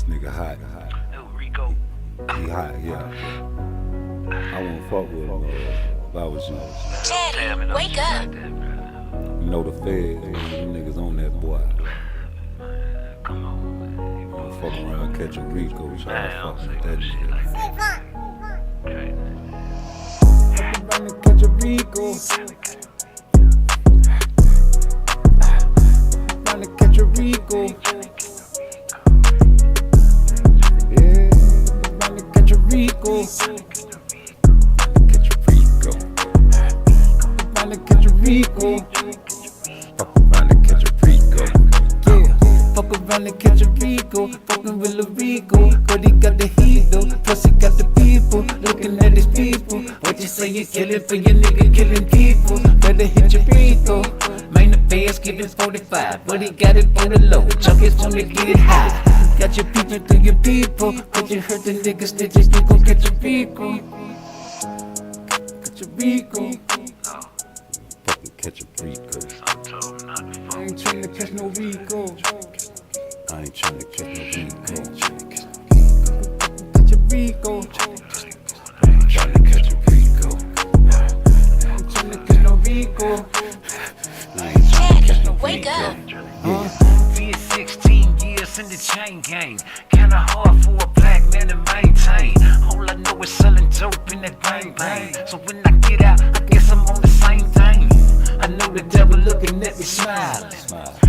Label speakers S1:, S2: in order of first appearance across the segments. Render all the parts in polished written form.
S1: This nigga hot.
S2: Rico.
S1: He hot, yeah. I wouldn't fuck with him if I was you.
S3: Daddy, wake up.
S1: You know the feds, them niggas on that boy.
S2: Come on, man.
S1: Fuck around, catch a Rico, try to fuck with that nigga.
S2: Okay.
S1: Fuck around and catch a Rico. Around and catch a Rico. Yeah, around and catch a Rico. Catch a Rico. Around and catch a Rico. Fuck around and catch a Rico. Yeah, fuck around and catch a Rico. Fucking with Lil Rico. But he got the heat though. Plus he got the people looking at his people. What you say you killing for your nigga killing people? Better hit your Rico. Main affairs giving 45, but he got it for the low. Chuck is wanna get it high. Got your people through your people. But you hurt the niggas stitches, you gon' catch a Rico. Catch a Rico. Fucking catch a Rico. I ain't tryna catch no Rico. I ain't tryna catch no Rico. Catch a Rico. I ain't tryna catch a Rico. I ain't tryna catch no Rico. I ain't tryna catch no
S3: Wake up.
S2: Being 16 years in the chain gang, kinda hard for a black man to maintain. All I know is selling dope in that bang bang. So when I get out, I guess I'm on the same thing. I know the devil looking at me smiling.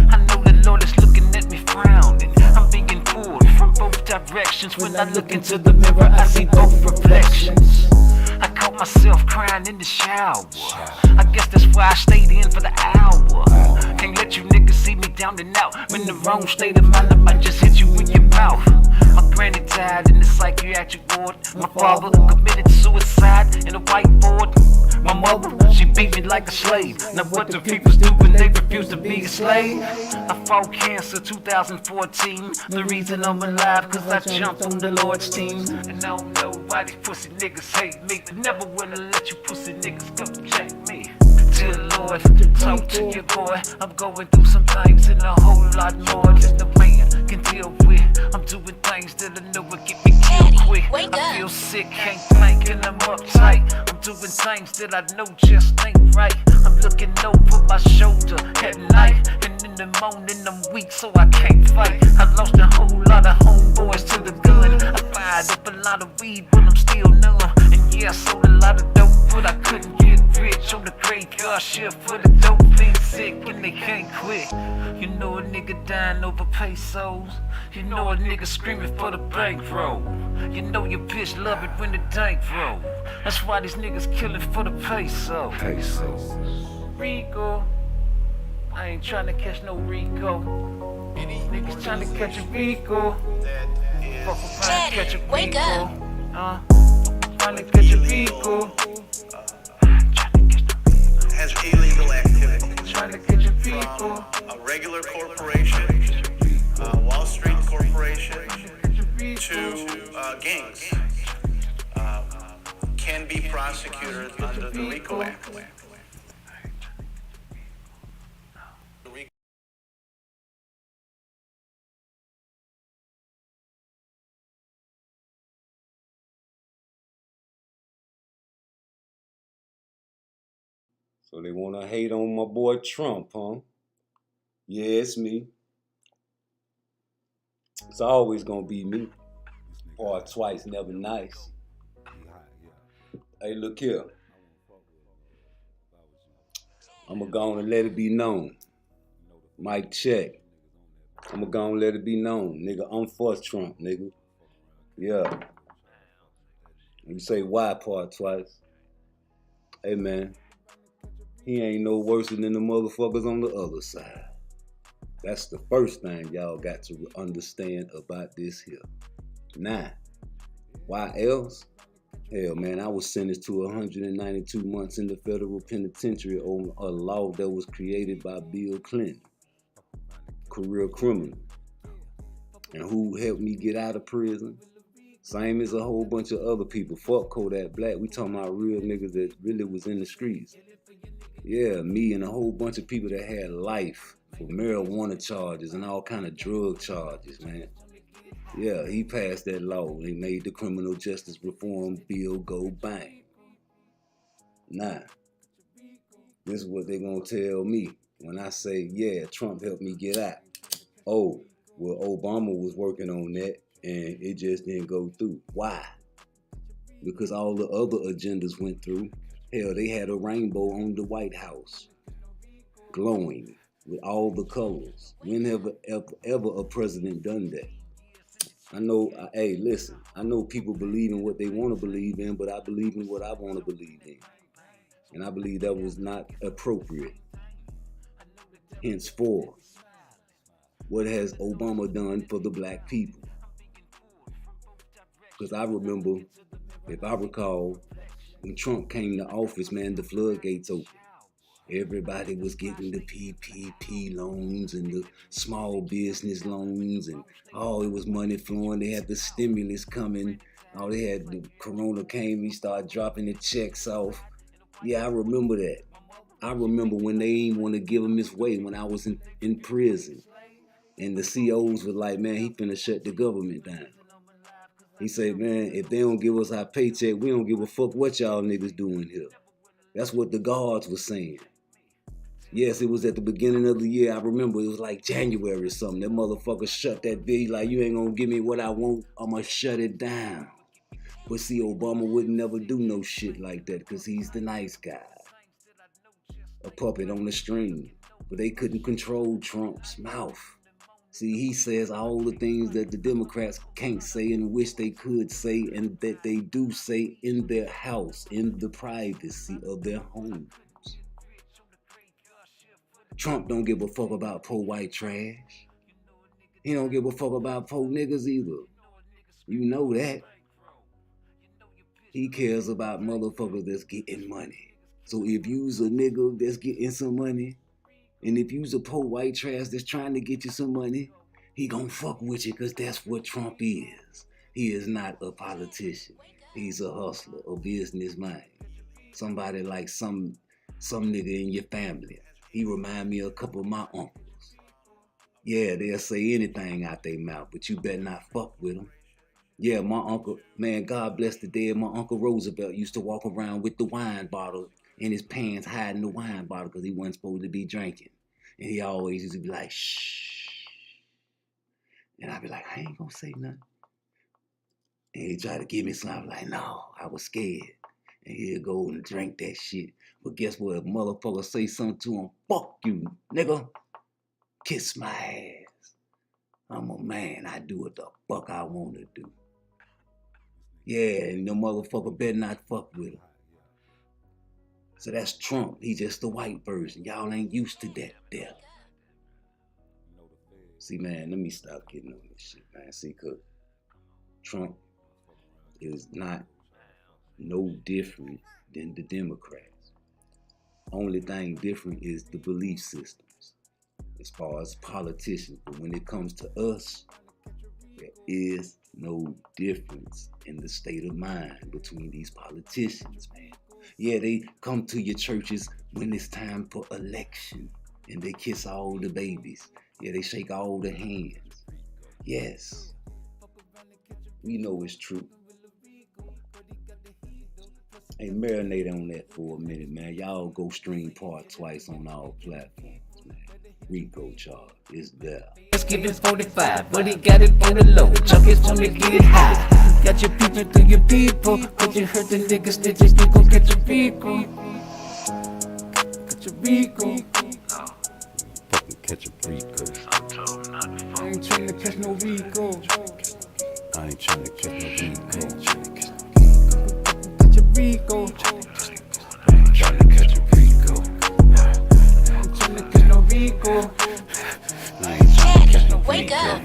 S2: I know the Lord is looking at me frowning. I'm being pulled from both directions. When I look into the mirror, I see both reflections. I caught myself crying in the shower. I guess that's why I stayed in for the hour. Can't let you niggas see me down and out. I'm in the wrong state of mind, I might just hit you in your mouth. My granny died in the psychiatric ward. My father committed suicide in a whiteboard. My mother, she beat me like a slave. Now what do people do when they refuse to be a slave? I fought cancer 2014. The reason I'm alive, cause I jumped on the Lord's team. And I don't know why these pussy niggas hate me. Never wanna let you pussy niggas come check me. Dear Lord, talk to your boy. I'm going through some things and a whole lot more than the man can deal with. I'm doing things that I know will get me killed quick. I feel sick, can't think, and I'm uptight. I'm doing things that I know just ain't right. I'm looking over my shoulder at night, and in the morning I'm weak, so I can't fight. I lost a whole lot of homeboys to the gun. I fired up a lot of weed, but I'm still numb. And yeah, I sold a lot of dope, but I couldn't get rich on the graveyard shift for the dope fiends sick and they can't quit. You know a nigga dying over pesos. You know a nigga screaming for the bankroll. You know your bitch love it when the dank roll. That's why these niggas killing for the peso. Rico, I ain't tryna catch no Rico. Niggas tryna catch a Rico. Fuck around and catch a Rico.
S3: Wake up.
S2: Tryna catch a Rico.
S4: Has illegal activity.
S2: Trying to catch a people.
S4: From a regular corporation, Wall Street corporation, to gangs, can be prosecuted under the RICO Act.
S1: So they wanna hate on my boy Trump, huh? Yeah, it's me. It's always gonna be me. Part twice, never nice. Hey, look here. I'ma go and let it be known. Mic check. I'ma go and let it be known. Nigga, I'm for Trump, nigga. Yeah. You say why part twice? Hey, man. He ain't no worse than the motherfuckers on the other side. That's the first thing y'all got to understand about this here. Now, why else? Hell, man, I was sentenced to 192 months in the federal penitentiary on a law that was created by Bill Clinton, career criminal. And who helped me get out of prison? Same as a whole bunch of other people. Fuck Kodak Black. We talking about real niggas that really was in the streets. Yeah, me and a whole bunch of people that had life for marijuana charges and all kind of drug charges, man. Yeah, he passed that law. They made the criminal justice reform bill go bang. Nah, this is what they're gonna tell me when I say, yeah, Trump helped me get out. Oh, well, Obama was working on that and it just didn't go through. Why? Because all the other agendas went through. Hell, they had a rainbow on the White House, glowing with all the colors. When have ever a president done that? I know, hey, listen, I know people believe in what they want to believe in, but I believe in what I want to believe in. And I believe that was not appropriate. Henceforth, what has Obama done for the black people? Because I remember, if I recall, when Trump came to office, man, the floodgates opened. Everybody was getting the PPP loans and the small business loans, and it was money flowing. They had the stimulus coming. They had the corona came, we started dropping the checks off. Yeah, I remember that. I remember when they didn't want to give him his way when I was in prison. And the COs were like, man, he finna shut the government down. He said, man, if they don't give us our paycheck, we don't give a fuck what y'all niggas doing here. That's what the guards were saying. Yes, it was at the beginning of the year. I remember it was like January or something. That motherfucker shut that bitch like, you ain't gonna give me what I want, I'ma shut it down. But see, Obama would never do no shit like that because he's the nice guy. A puppet on the string. But they couldn't control Trump's mouth. See, he says all the things that the Democrats can't say and wish they could say and that they do say in their house, in the privacy of their homes. Trump don't give a fuck about poor white trash. He don't give a fuck about poor niggas either. You know that. He cares about motherfuckers that's getting money. So if you's a nigga that's getting some money, and if you's a poor white trash that's trying to get you some money, he gonna fuck with you because that's what Trump is. He is not a politician. He's a hustler, a businessman. Somebody like some nigga in your family. He remind me of a couple of my uncles. Yeah, they'll say anything out their mouth, but you better not fuck with them. Yeah, my uncle, man, God bless the dead, my Uncle Roosevelt used to walk around with the wine bottle in his pants, hiding the wine bottle because he wasn't supposed to be drinking. And he always used to be like, shh. And I'd be like, I ain't gonna say nothing. And he'd try to give me something. I'm like, no, I was scared. And he'd go and drink that shit. But guess what? If motherfucker say something to him, fuck you, nigga. Kiss my ass. I'm a man. I do what the fuck I want to do. Yeah, and the motherfucker better not fuck with him. So that's Trump. He's just the white version. Y'all ain't used to that there. See, man, let me stop getting on this shit, man. See, cause Trump is not no different than the Democrats. Only thing different is the belief systems as far as politicians. But when it comes to us, there is no difference in the state of mind between these politicians, man. Yeah, they come to your churches when it's time for election and they kiss all the babies. Yeah, they shake all the hands. Yes, we know it's true. Hey, marinate on that for a minute, man. Y'all go stream PARTTWICE on all platforms, man. Rico charge is there.
S2: Let's give it 45, but he got it on the low. Chuck is gonna get it high. Got you peeping through your people, but you heard the niggas snitches, you gon' catch a Rico. Catch a Rico.
S1: Fucking catch a Rico.
S2: I ain't tryna catch no Rico.
S1: I ain't trying to catch no Rico.
S2: Catch a Rico. I ain't tryna catch a Rico. I ain't tryna catch no Rico.
S1: I ain't trying to catch no
S3: Wake up.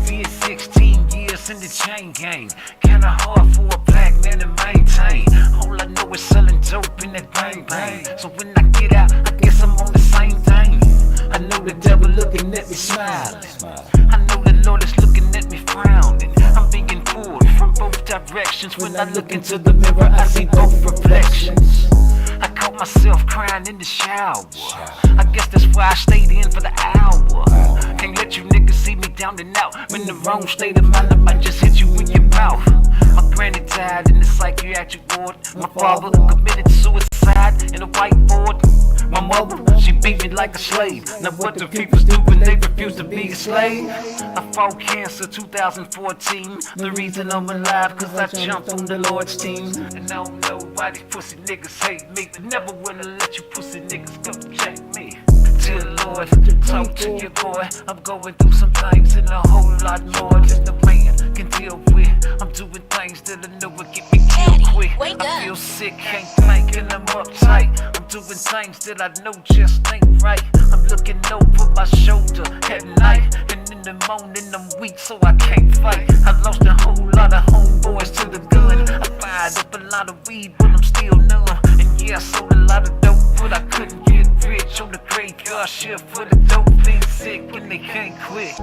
S2: Be 16 years in the chain gang. Kinda hard for a black man to maintain. All I know is selling dope in that bang bang. So when I get out, I guess I'm on the same thing. I know the devil looking at me smiling. I know the Lord is looking at me frowning. I'm being pulled from both directions. When I look into the mirror, I see both reflections. I caught myself crying in the shower. I guess that's why I stayed in for the hour. Can't let you niggas see me down and out. I'm in the wrong state of mind, I might just hit you with your mouth. My granny died in the psychiatric ward. My father committed suicide in a whiteboard. My mother, she beat me like a slave. Now what do people do when they refuse to be a slave? I fought cancer 2014. The reason I'm alive, cause I jumped on the Lord's team. And I don't know why these pussy niggas hate me. Never wanna let you pussy niggas come check me. Dear Lord, talk to your boy. I'm going through some things and a whole lot more than the man can deal with. I'm doing things that I know will get me killed quick. I feel sick, can't think, and I'm uptight. I'm doing things that I know just ain't right. I'm looking over my shoulder at night, and in the morning I'm weak, so I can't fight. I lost a whole lot of homeboys to the gun. I fired up a lot of weed, but I'm still numb. And yeah, I sold a lot of dope, but I couldn't get rich on the graveyard shift for the dope fiends sick and they can't quit.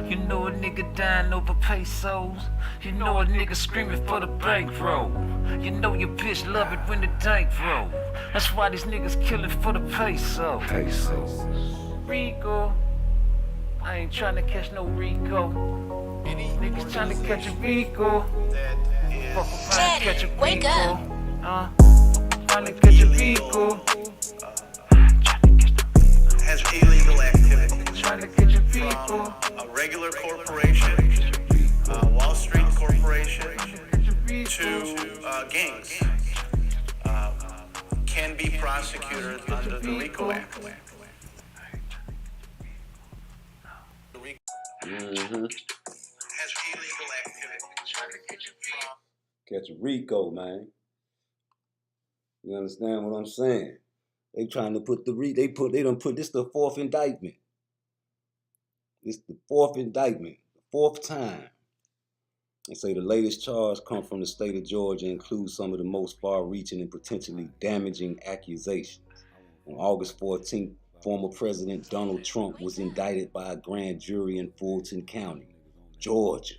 S2: You know a nigga dying over pesos. You know a nigga screaming for the bankroll. You know your bitch love it when the dank roll. That's why these niggas killing for the peso. Rico, I ain't trying to catch no Rico. Niggas trying to catch a Rico. Fuck around and catch a Rico.
S3: Wake up.
S2: Trying to catch a Rico.
S4: Has illegal activity.
S2: Trying to catch a Rico.
S4: From a regular corporation, Wall Street corporation, to gangs, can be prosecuted under the RICO Act. The RICO has illegal activity. Trying to
S1: Catch a Rico, man. You understand what I'm saying? They trying to put they done put this the fourth indictment. It's the fourth indictment, the fourth time. They say the latest charge come from the state of Georgia includes some of the most far-reaching and potentially damaging accusations. On August 14th, former President Donald Trump was indicted by a grand jury in Fulton County, Georgia.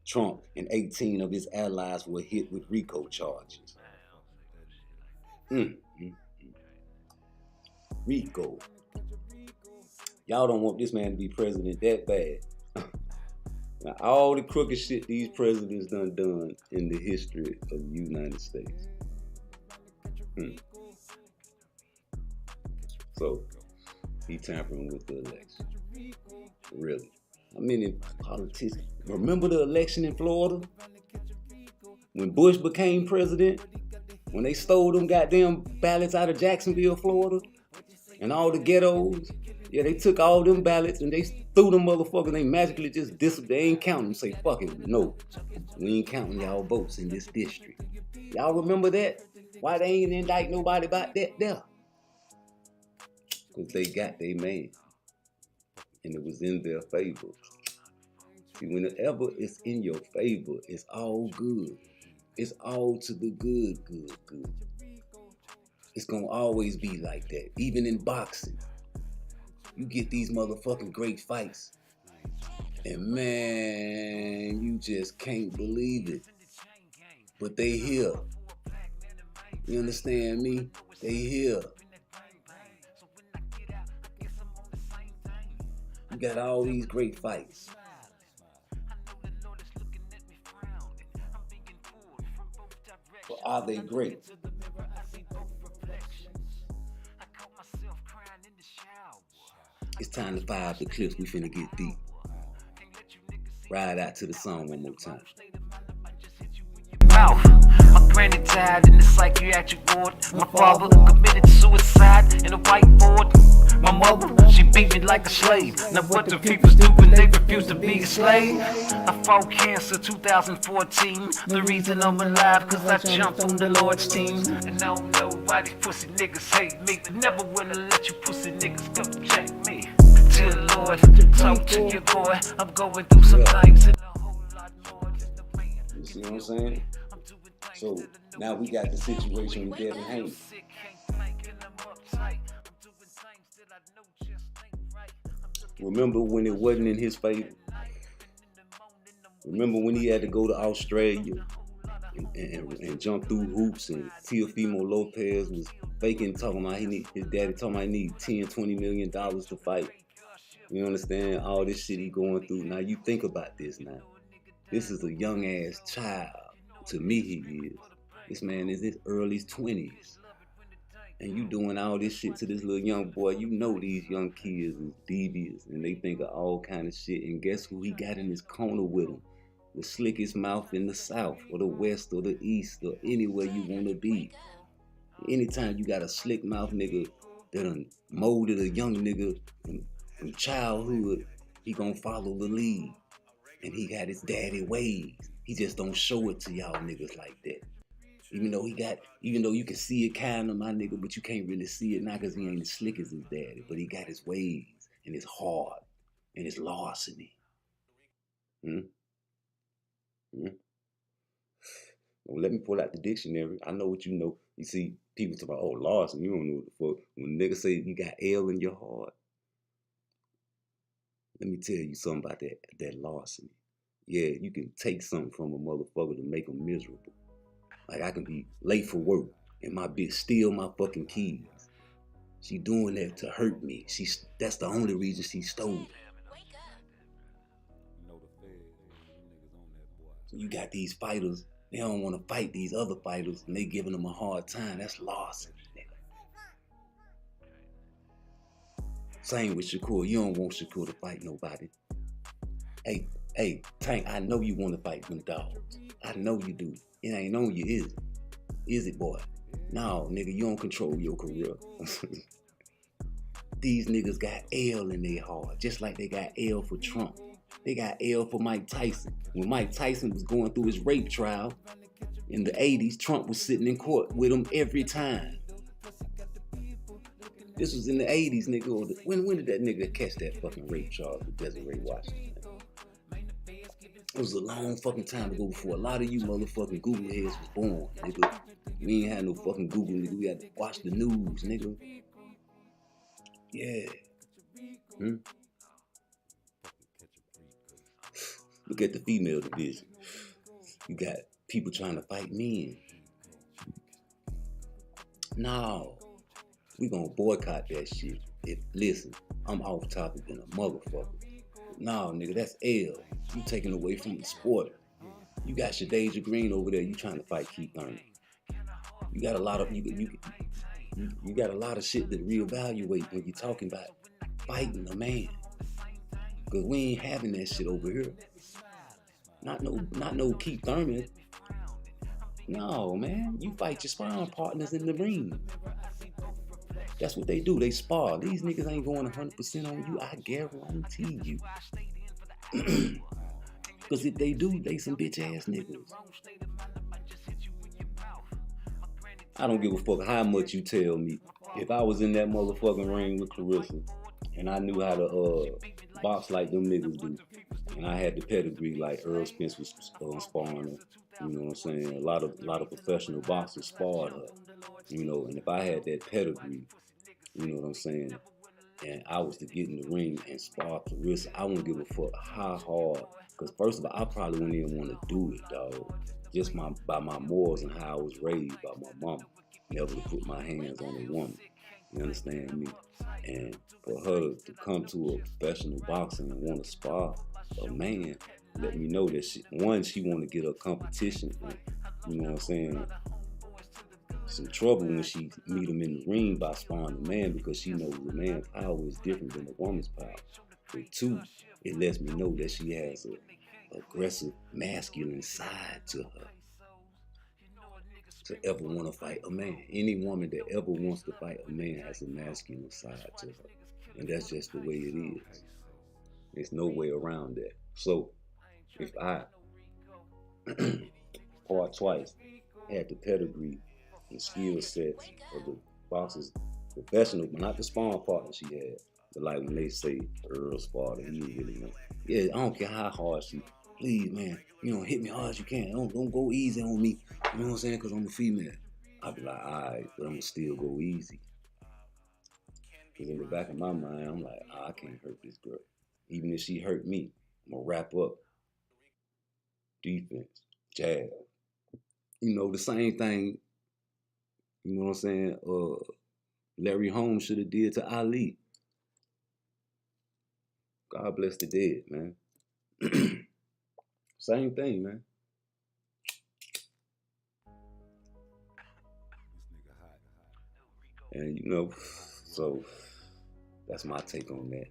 S1: Trump and 18 of his allies were hit with RICO charges. RICO. Y'all don't want this man to be president that bad. Now, all the crooked shit these presidents done in the history of the United States. So, he tampering with the election. Really. I mean, politicians. Remember the election in Florida? When Bush became president? When they stole them goddamn ballots out of Jacksonville, Florida? And all the ghettos? Yeah, they took all them ballots and they threw them motherfuckers. They magically just they ain't counting them. Say, fuck it, no. We ain't counting y'all votes in this district. Y'all remember that? Why they ain't indict nobody about that there? Because they got their man. And it was in their favor. See, whenever it's in your favor, it's all good. It's all to the good. It's gonna always be like that. Even in boxing. You get these motherfucking great fights. And man, you just can't believe it. But they here. You understand me? They here. You got all these great fights. But are they great? It's time to fire up the clips. We finna get deep. Ride out to the song one more time.
S2: My granny died in the psychiatric ward. My father committed suicide in a whiteboard. My mother, she beat me like a slave. Now what do people do when they refuse to be a slave? I fought cancer 2014. The reason I'm alive, cause I jumped on the Lord's team. And I don't know why these pussy niggas hate me. Never wanna let you pussy niggas come check me. Dear Lord, talk to your boy. I'm going through some things and a whole lot more than the man.
S1: You see what I'm saying? So now we got the situation with Devin Haney. Remember when it wasn't in his favor? Remember when he had to go to Australia and jump through hoops and Teofimo Lopez was faking, talking about his daddy talking about he need $10, $20 million to fight. You understand? All this shit he going through. Now you think about this now. This is a young ass child. To me, he is. This man is in his early 20s. And you doing all this shit to this little young boy. You know these young kids is devious and they think of all kind of shit. And guess who he got in his corner with him? The slickest mouth in the South or the West or the East or anywhere you want to be. Anytime you got a slick mouth nigga that done molded a young nigga from childhood, he gonna follow the lead. And he got his daddy ways. He just don't show it to y'all niggas like that. Even though you can see it kind of, my nigga, but you can't really see it now because he ain't as slick as his daddy. But he got his ways and his heart and his larceny. Well, let me pull out the dictionary. I know what you know. You see, people talk about, oh, larceny, you don't know what the fuck. When niggas say you got L in your heart, let me tell you something about that larceny. Yeah, you can take something from a motherfucker to make them miserable. Like I can be late for work and my bitch steal my fucking keys. She doing that to hurt me. That's the only reason she stole it. So you got these fighters, they don't want to fight these other fighters and they giving them a hard time. That's larceny, nigga. Same with Shakur. You don't want Shakur to fight nobody. Hey, Tank, I know you want to fight them dogs. I know you do. It ain't on you, is it? Is it, boy? No, nigga, you don't control your career. These niggas got L in their heart, just like they got L for Trump. They got L for Mike Tyson. When Mike Tyson was going through his rape trial in the 80s, Trump was sitting in court with him every time. This was in the 80s, nigga. When did that nigga catch that fucking rape charge with Desiree Washington? It was a long fucking time ago before a lot of you motherfucking Google heads was born, nigga. We ain't had no fucking Google, nigga. We had to watch the news, nigga. Yeah. Look at the female division. You got people trying to fight men. No. We gonna boycott that shit. Listen, I'm off topic than a motherfucker. No, nigga, that's L. You taking away from the sport. You got Shadeja Green over there. You trying to fight Keith Thurman. You got a lot of you got a lot of shit to reevaluate when you're talking about fighting a man. Cause we ain't having that shit over here. Not no Keith Thurman. No, man. You fight your sparring partners in the ring. That's what they do. They spar. These niggas ain't going 100% on you. I guarantee you. Because if they do, they some bitch ass niggas. I don't give a fuck how much you tell me. If I was in that motherfucking ring with Clarissa and I knew how to box like them niggas do, and I had the pedigree like Earl Spence was sparring her, you know what I'm saying? A lot of professional boxers sparred her, you know, and if I had that pedigree, you know what I'm saying, and I was to get in the ring and spar Clarissa, I wouldn't give a fuck how hard, because first of all, I probably wouldn't even want to do it, dog. Just by my morals and how I was raised by my mama. Never to put my hands on a woman. You understand me? And for her to come to a professional boxing and want to spar a man, let me know that she want to get a competition. And, you know what I'm saying? Some trouble when she meet him in the ring by sparring a man, because she knows the man's power is different than the woman's power. But two, it lets me know that she has a aggressive masculine side to her to ever want to fight a man. Any woman that ever wants to fight a man has a masculine side to her, and that's just the way it is. There's no way around that. So if I PARTTWICE had the pedigree and skill sets of the boxers, professional, but not the sparring partner she had, but like when they say Earl sparred, he really know. Yeah, I don't care how hard she. Please, man, you know, hit me hard as you can. Don't go easy on me. You know what I'm saying? Because I'm a female. I'd be like, all right, but I'm going to still go easy. Because in the back of my mind, I'm like, I can't hurt this girl. Even if she hurt me, I'm going to wrap up. Defense, jab. You know, the same thing, you know what I'm saying, Larry Holmes should have did to Ali. God bless the dead, man. Same thing, man. And you know, so that's my take on that.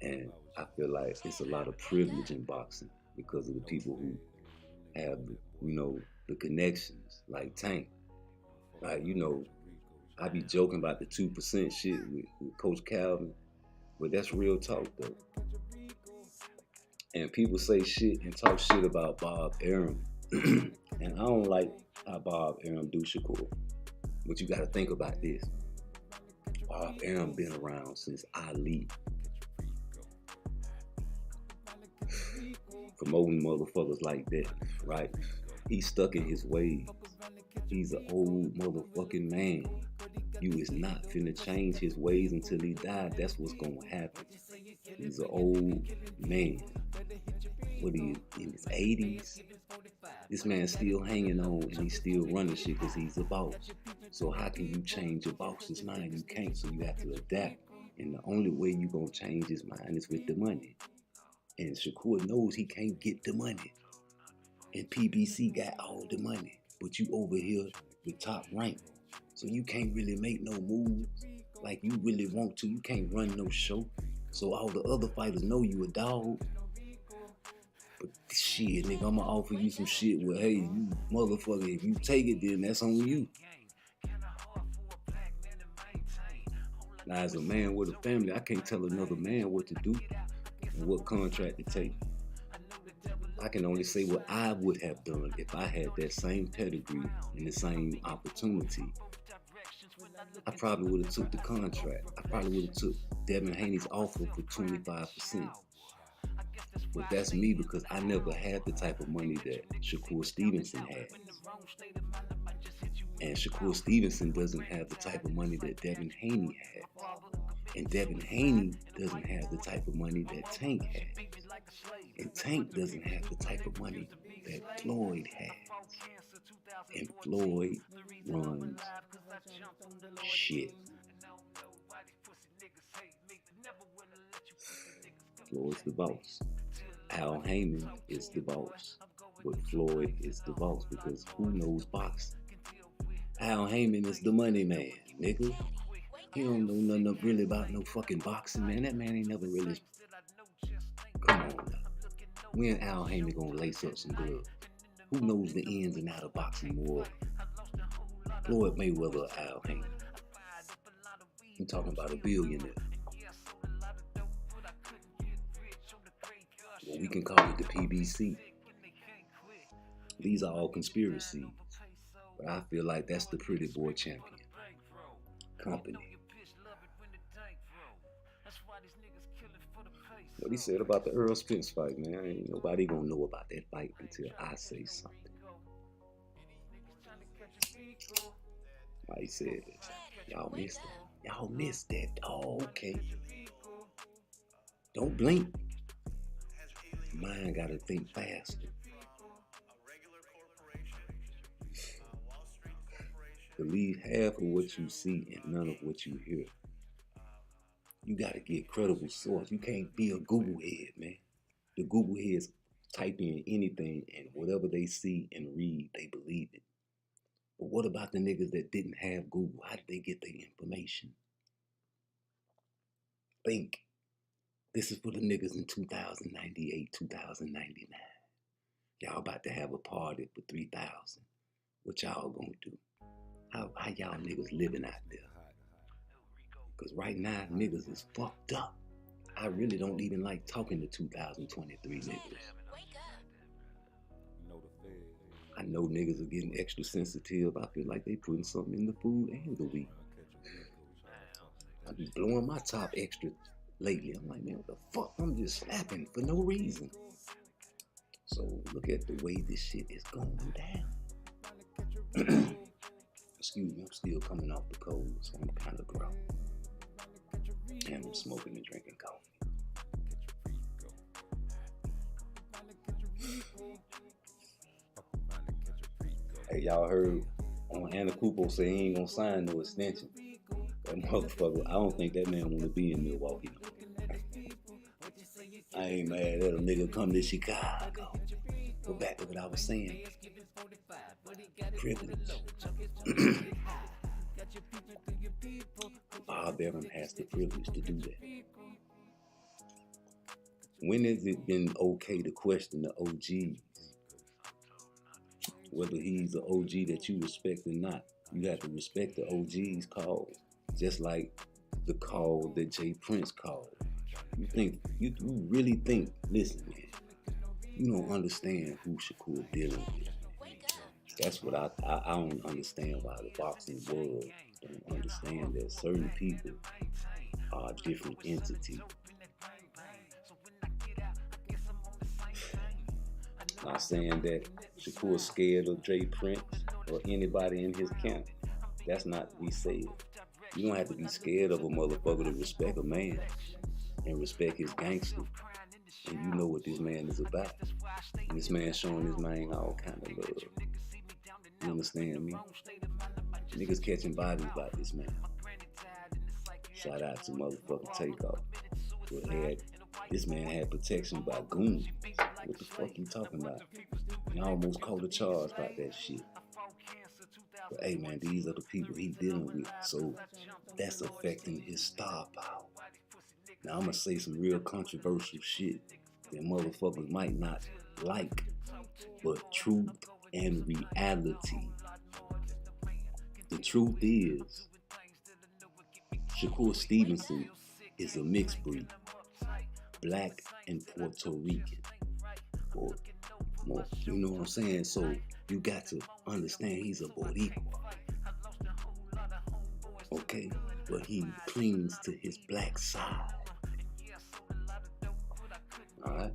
S1: And I feel like it's a lot of privilege in boxing because of the people who have, you know, the connections, like Tank. Like, you know, I be joking about the 2% shit with Coach Calvin, but that's real talk though. And people say shit and talk shit about Bob Arum. And I don't like how Bob Arum do Shakur. But you gotta think about this. Bob Arum been around since Ali. Promoting motherfuckers like that, right? He's stuck in his ways. He's an old motherfucking man. You is not finna change his ways until he died. That's what's gonna happen. He's an old man. What he in his 80s? This man's still hanging on and he's still running shit because he's a boss. So how can you change your boss's mind? You can't, so you have to adapt. And the only way you gonna change his mind is with the money. And Shakur knows he can't get the money. And PBC got all the money. But you over here with top rank. So you can't really make no moves like you really want to. You can't run no show. So all the other fighters know you a dog. But shit, nigga, I'ma offer you some shit where, hey, you motherfucker, if you take it, then that's on you. Now, as a man with a family, I can't tell another man what to do and what contract to take. I can only say what I would have done if I had that same pedigree and the same opportunity. I probably would have took the contract. I probably would have took Devin Haney's offer for 25%. But that's me because I never had the type of money that Shakur Stevenson had. And Shakur Stevenson doesn't have the type of money that Devin Haney had. And Devin Haney doesn't have the type of money that Tank had. And Tank doesn't have the type of money that Floyd has. And Floyd runs shit. Floyd's the boss. Al Heyman is the boss. But Floyd is the boss because who knows boxing? Al Heyman is the money man, nigga. He don't know nothing really about no fucking boxing, man. That man ain't never really... Come on now. When Al Heyman gonna lace up some gloves? Who knows the ins and outs of boxing more? Floyd Mayweather or Al Heyman? I'm talking about a billionaire. Well, we can call it the PBC. These are all conspiracies. But I feel like that's the pretty boy champion company. What he said about the Earl Spence fight, man, ain't nobody gonna know about that fight until I say something. Like he said, y'all missed it. Y'all missed that. Oh, okay. Don't blink. Mind gotta think faster. Believe half of what you see and none of what you hear. You gotta get credible source. You can't be a Google head, man. The Google heads type in anything and whatever they see and read, they believe it. But what about the niggas that didn't have Google? How did they get their information? Think. This is for the niggas in 2098, 2099. Y'all about to have a party for 3,000. What y'all gonna do? How y'all niggas living out there? Because right now, niggas is fucked up. I really don't even like talking to 2023 niggas. I know niggas are getting extra sensitive. I feel like they putting something in the food and the weed. I be blowing my top extra lately. I'm like, man, what the fuck? I'm just slapping for no reason. So look at the way this shit is going down. Excuse me, I'm still coming off the cold, so I'm kind of grown. And I'm smoking and drinking coffee. Hey, y'all heard Anna Kupo say he ain't gonna sign no extension. That motherfucker, I don't think that man wanna be in Milwaukee. ain't mad at a nigga come to Chicago. Go back to what I was saying. Privilege. Bob Evans has the privilege to do that. When has it been okay to question the OGs? Whether he's an OG that you respect or not, you have to respect the OG's call. Just like the call that Jay Prince called. You really think, listen, man, you don't understand who Shakur dealing with. That's what I don't understand why the boxing world don't understand that certain people are different entities. Not saying that Shakur's scared of Jay Prince or anybody in his camp. That's not what he said. You don't have to be scared of a motherfucker to respect a man and respect his gangster. And you know what this man is about. And this man showing his man all kind of love. You understand me? Niggas catching bodies by this man. Shout out to motherfucking Takeoff. This man had protection by goons. What the fuck you talking about? And I almost caught a charge about that shit. But hey man, these are the people he dealing with. So that's affecting his star power. Now I'm gonna say some real controversial shit that motherfuckers might not like. But truth and reality. The truth is, Shakur Stevenson is a mixed breed. Black and Puerto Rican. Or more, you know what I'm saying? So you got to understand he's a Boricua. Okay? But he clings to his black side. Alright?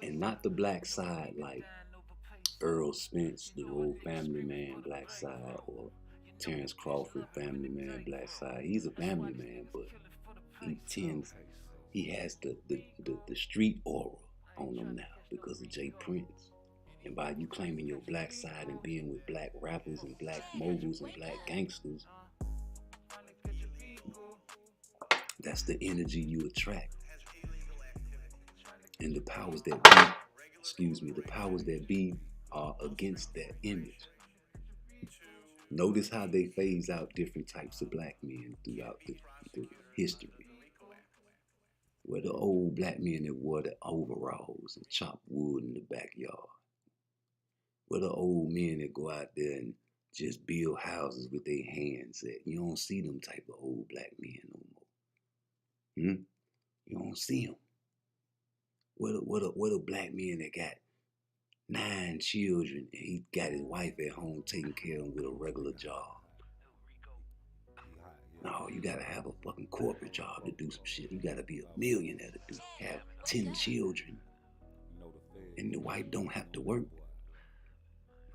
S1: And not the black side like Earl Spence, the old Family Man black side, or Terrence Crawford, Family Man black side. He's a family man, but he has the street aura on him now because of Jay Prince. And by you claiming your black side and being with black rappers and black moguls and black gangsters, that's the energy you attract. And the powers that be are against that image. Notice how they phase out different types of black men throughout the history. Where the old black men that wore the overalls and chopped wood in the backyard. Where the old men that go out there and just build houses with their hands at. You don't see them type of old black men no more. You don't see them. What a black man that got 9 children and he got his wife at home taking care of him with a regular job. No, you gotta have a fucking corporate job to do some shit. You gotta be a millionaire to have 10 children. And the wife don't have to work.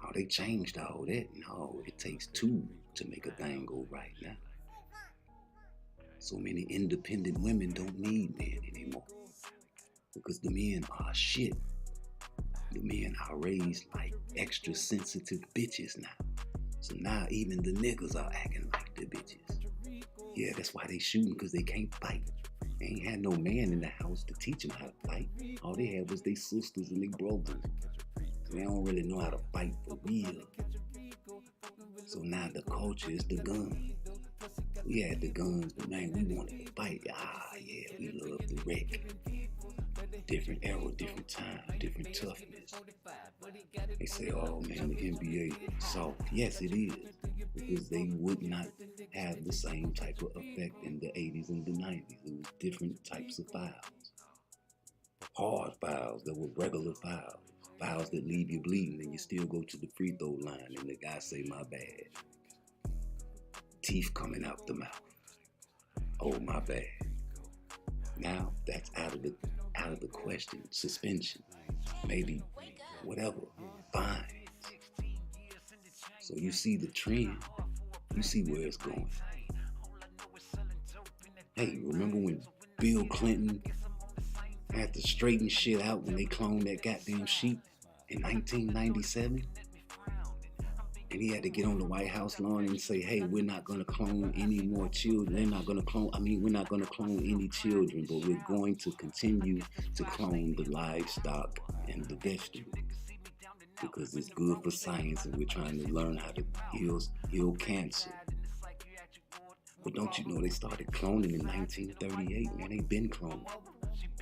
S1: Oh, they changed all that. No, it takes 2 to make a thing go right now. So many independent women don't need men anymore. Because the men are shit. The men are raised like extra sensitive bitches now. So now even the niggas are acting like the bitches. Yeah, that's why they shooting, because they can't fight. They ain't had no man in the house to teach them how to fight. All they had was their sisters and their brothers. So they don't really know how to fight for real. So now the culture is the gun. We had the guns, but man, we wanted to fight. Yeah, we love the wreck. Different era, different time, different toughness. They say, oh man, the NBA soft. Yes, it is. Because they would not have the same type of effect in the 80s and the 90s. It was different types of fouls. Hard fouls that were regular fouls. Fouls that leave you bleeding and you still go to the free throw line and the guy say, my bad. Teeth coming out the mouth. Oh, my bad. Now that's out of the question. Suspension, maybe whatever, fine. So you see the trend, you see where it's going. Hey, remember when Bill Clinton had to straighten shit out when they cloned that goddamn sheep in 1997? And he had to get on the White House lawn and say, hey, we're not going to clone any more children. We're not going to clone any children, but we're going to continue to clone the livestock and the vegetables because it's good for science and we're trying to learn how to heal cancer. But don't you know they started cloning in 1938, man? They've been cloning.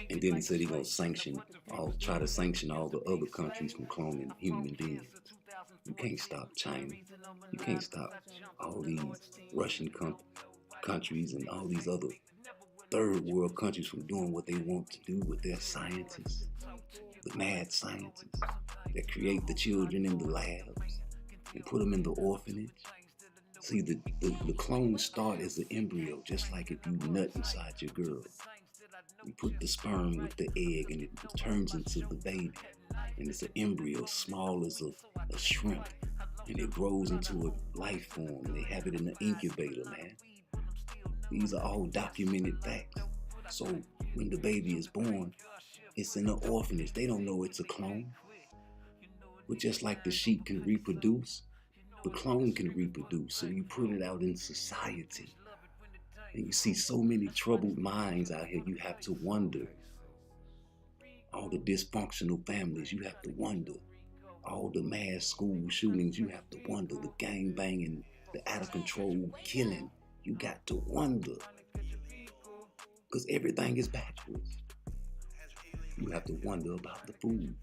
S1: And then he said he's going to try to sanction all the other countries from cloning human beings. You can't stop China. You can't stop all these Russian countries and all these other third world countries from doing what they want to do with their scientists, the mad scientists that create the children in the labs and put them in the orphanage. See, the clones start as an embryo, just like if you nut inside your girl. You put the sperm with the egg and it turns into the baby. And it's an embryo, small as a shrimp. And it grows into a life form. And they have it in the incubator, man. These are all documented facts. So when the baby is born, it's in an orphanage. They don't know it's a clone. But just like the sheep can reproduce, the clone can reproduce. So you put it out in society. And you see so many troubled minds out here, you have to wonder. All the dysfunctional families, you have to wonder. All the mass school shootings, you have to wonder. The gang banging, the out of control killing, you got to wonder. Because everything is backwards. You have to wonder about the food,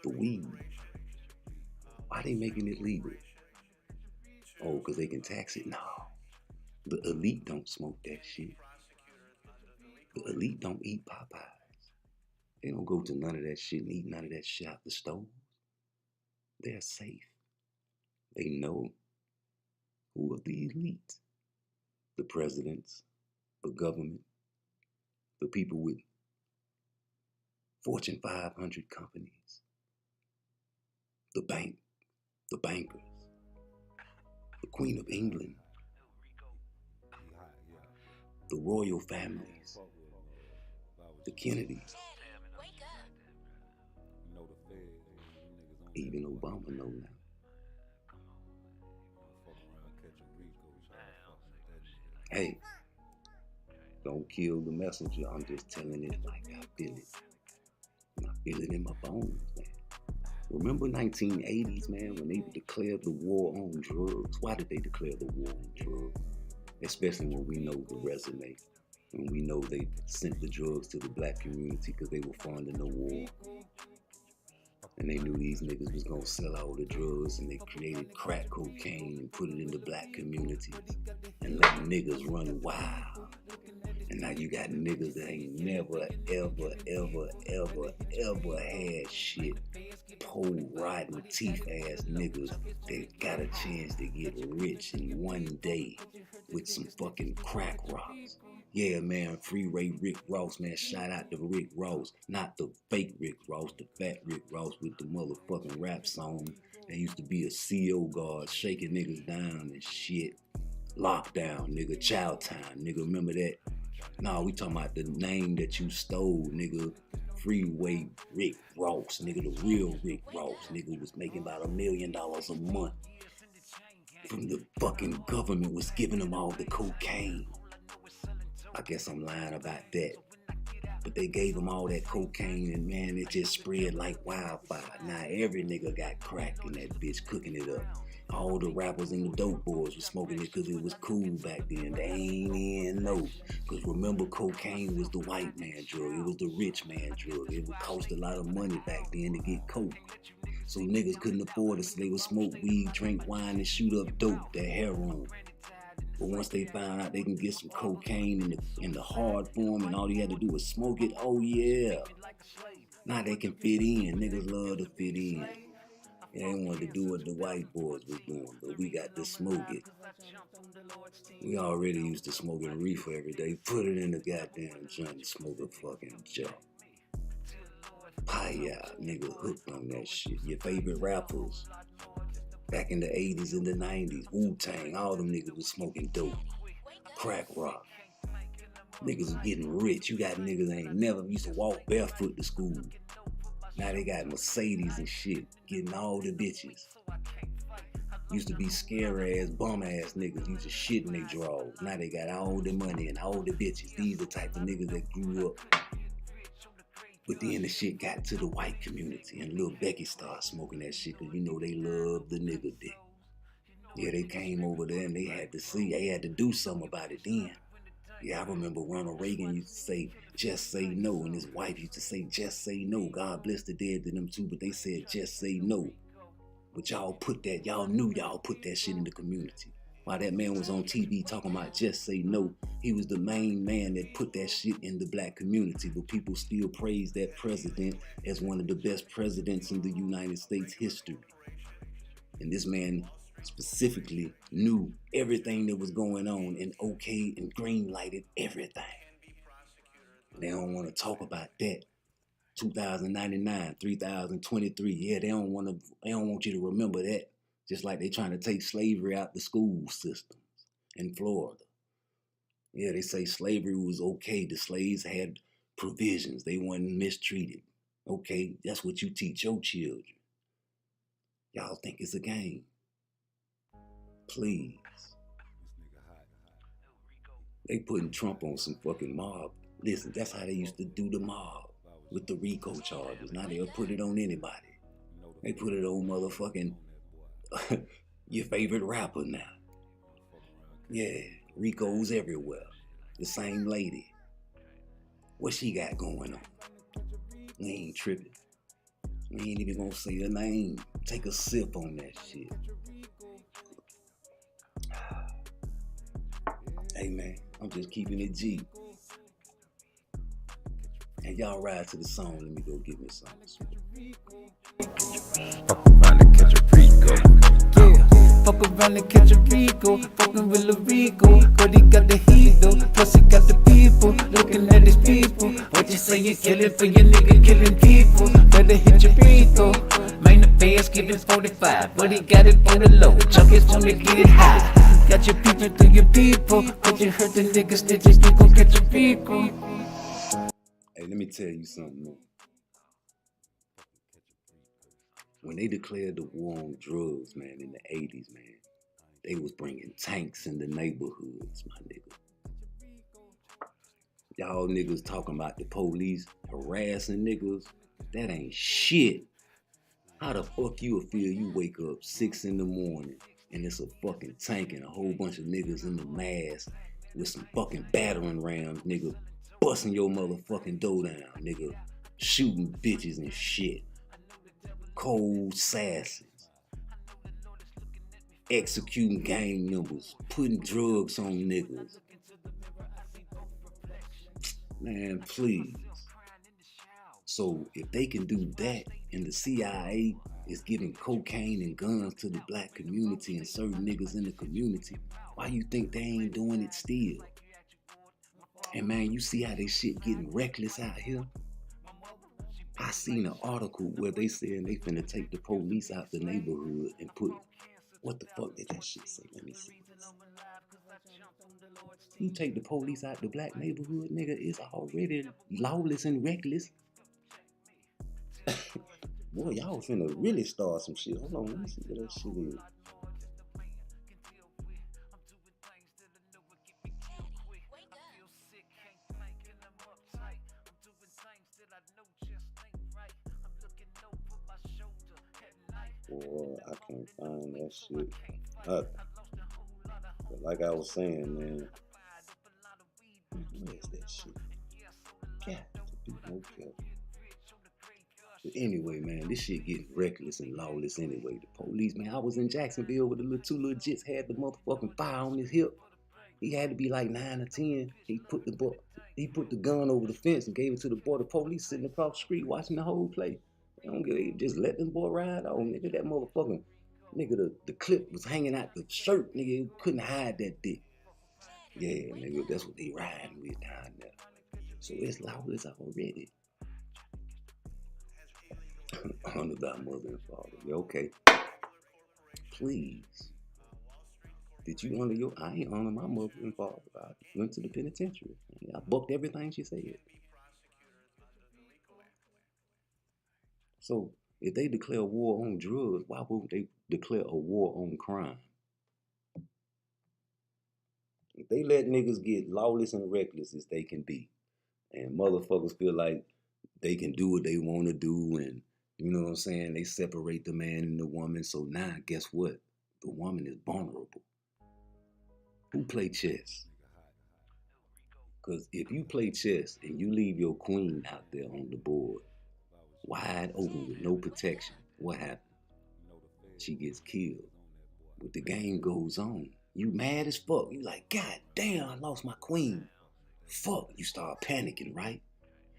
S1: the weed. Why they making it legal? Oh, because they can tax it? No. The elite don't smoke that shit. The elite don't eat Popeyes. They don't go to none of that shit and eat none of that shit out the stove. They're safe. They know who are the elite. The presidents, the government, the people with Fortune 500 companies, the bankers, the Queen of England, the royal families, the Kennedys. Even Obama know now. Hey, don't kill the messenger. I'm just telling it like I feel it. And I feel it in my bones, man. Remember 1980s, man, when they declared the war on drugs? Why did they declare the war on drugs? Especially when we know the resume. When we know they sent the drugs to the black community because they were funding the war. And they knew these niggas was gonna sell all the drugs, and they created crack cocaine and put it in the black communities and let niggas run wild. And now you got niggas that ain't never, ever had shit. Pole riding, teeth ass niggas that got a chance to get rich in one day with some fucking crack rocks. Yeah, man, freeway Rick Ross, man, shout out to Rick Ross. Not the fake Rick Ross, the fat Rick Ross with the motherfucking rap song. That used to be a CO guard, shaking niggas down and shit. Lockdown, nigga, Child Time, nigga, remember that? Nah, we talking about the name that you stole, nigga. Freeway Rick Ross, nigga, the real Rick Ross, nigga, was making about $1 million a month. From the fucking government was giving him all the cocaine. I guess I'm lying about that. But they gave him all that cocaine and man, it just spread like wildfire. Now every nigga got crack in that bitch cooking it up. All the rappers and the dope boys were smoking it because it was cool back then. They ain't in no. Because remember, cocaine was the white man drug. It was the rich man drug. It would cost a lot of money back then to get coke. So niggas couldn't afford it, so they would smoke weed, drink wine, and shoot up dope, that heroin. But once they found out they can get some cocaine in the hard form and all you had to do was smoke it, oh yeah. Now they can fit in. Niggas love to fit in. They ain't wanted to do what the white boys was doing, but we got to smoke it. We already used to smoking reefer every day. Put it in the goddamn joint and smoke a fucking joint. Pie nigga hooked on that shit. Your favorite rappers back in the 80s and the 90s, Wu-Tang, all them niggas was smoking dope, crack rock. Niggas was getting rich. You got niggas that ain't never used to walk barefoot to school. Now they got Mercedes and shit, getting all the bitches. Used to be scary ass, bum ass niggas. Used to shit in their drawers. Now they got all the money and all the bitches. These the type of niggas that grew up. But then the shit got to the white community and Lil Becky started smoking that shit because you know they love the nigga dick. Yeah, they came over there and they had to do something about it then. Yeah, I remember Ronald Reagan used to say, just say no. And his wife used to say, just say no. God bless the dead to them too, but they said, just say no. But y'all knew y'all put that shit in the community. While that man was on TV talking about just say no, he was the main man that put that shit in the black community. But people still praise that president as one of the best presidents in the United States history. And this man specifically knew everything that was going on and okayed and green lighted everything. They don't want to talk about that. 2099, 3023. Yeah, they don't want you to remember that. Just like they trying to take slavery out the school systems in Florida. Yeah, they say slavery was okay. The slaves had provisions. They weren't mistreated. Okay, that's what you teach your children. Y'all think it's a game. Please. They putting Trump on some fucking mob. Listen, that's how they used to do the mob with the RICO charges. Now they'll put it on anybody. They put it on motherfucking your favorite rapper now. Yeah, RICO's everywhere. The same lady. What she got going on? We ain't tripping. We ain't even gonna say her name. Take a sip on that shit. Hey man, I'm just keeping it G. And y'all ride to the song. Let me go get me something.
S2: Fuck around and catch a Rico. Yeah, fuck around and catch a Rico. Fucking with Lil Rico. But he got the heat though. Plus he got the people. Looking at his people. What you say you killing for your nigga killing people? Better hit your Rico. Main affairs giving 45. But he got it for the low. Chuck is wanna get it high. Got your people through your people. But you heard the niggas snitches. You gon' catch a Rico.
S1: Hey, let me tell you something, man. When they declared the war on drugs, man, in the 80s, man, they was bringing tanks in the neighborhoods, my nigga. Y'all niggas talking about the police harassing niggas. That ain't shit. How the fuck you feel you wake up 6 in the morning and it's a fucking tank and a whole bunch of niggas in the mask with some fucking battering rams, nigga, busting your motherfucking door down, nigga, shooting bitches and shit. Cold assassins, executing gang members, putting drugs on niggas. Man, please. So if they can do that and the CIA is giving cocaine and guns to the black community and certain niggas in the community, why you think they ain't doing it still? And man, you see how they shit getting reckless out here? I seen an article where they said they finna take the police out the neighborhood and put, what the fuck did that shit say? Let me see. You take the police out the black neighborhood, nigga, it's already lawless and reckless. Boy, y'all finna really start some shit. Hold on, let me see what that shit is. Boy, I can't find that shit. But like I was saying, man, where's that shit? Got to be more careful. But anyway, man, this shit getting reckless and lawless anyway. The police, man, I was in Jacksonville with the two little jits had the motherfucking fire on his hip. He had to be like 9 or 10. He put the gun over the fence and gave it to the boy. The police sitting across the street watching the whole play. They don't give a, just let them boy ride on, nigga. That motherfucking nigga, the clip was hanging out the shirt, nigga. You couldn't hide that dick. Yeah, nigga, that's what they riding with down there. So it's lawless already. Honor thy mother and father. Yeah, okay. Please. Did you honor your? I ain't honor my mother and father. I went to the penitentiary. I bucked everything she said. So if they declare war on drugs, why won't they declare a war on crime. If they let niggas get lawless and reckless as they can be, and motherfuckers feel like they can do what they want to do, and you know what I'm saying, they separate the man and the woman, so now guess what? The woman is vulnerable. Who play chess? Because if you play chess and you leave your queen out there on the board, wide open with no protection, what happens? She gets killed. But the game goes on. You mad as fuck. You like, God damn, I lost my queen. Fuck, you start panicking, right?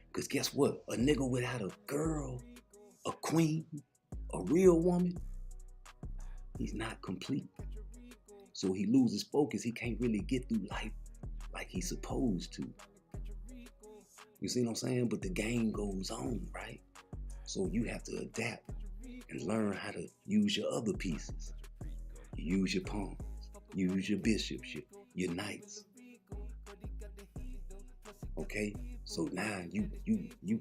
S1: Because guess what? A nigga without a girl, a queen, a real woman, he's not complete. So he loses focus. He can't really get through life like he's supposed to. You see what I'm saying? But the game goes on, right? So you have to adapt and learn how to use your other pieces. You use your pawns, use your bishops, your knights. Okay? So now you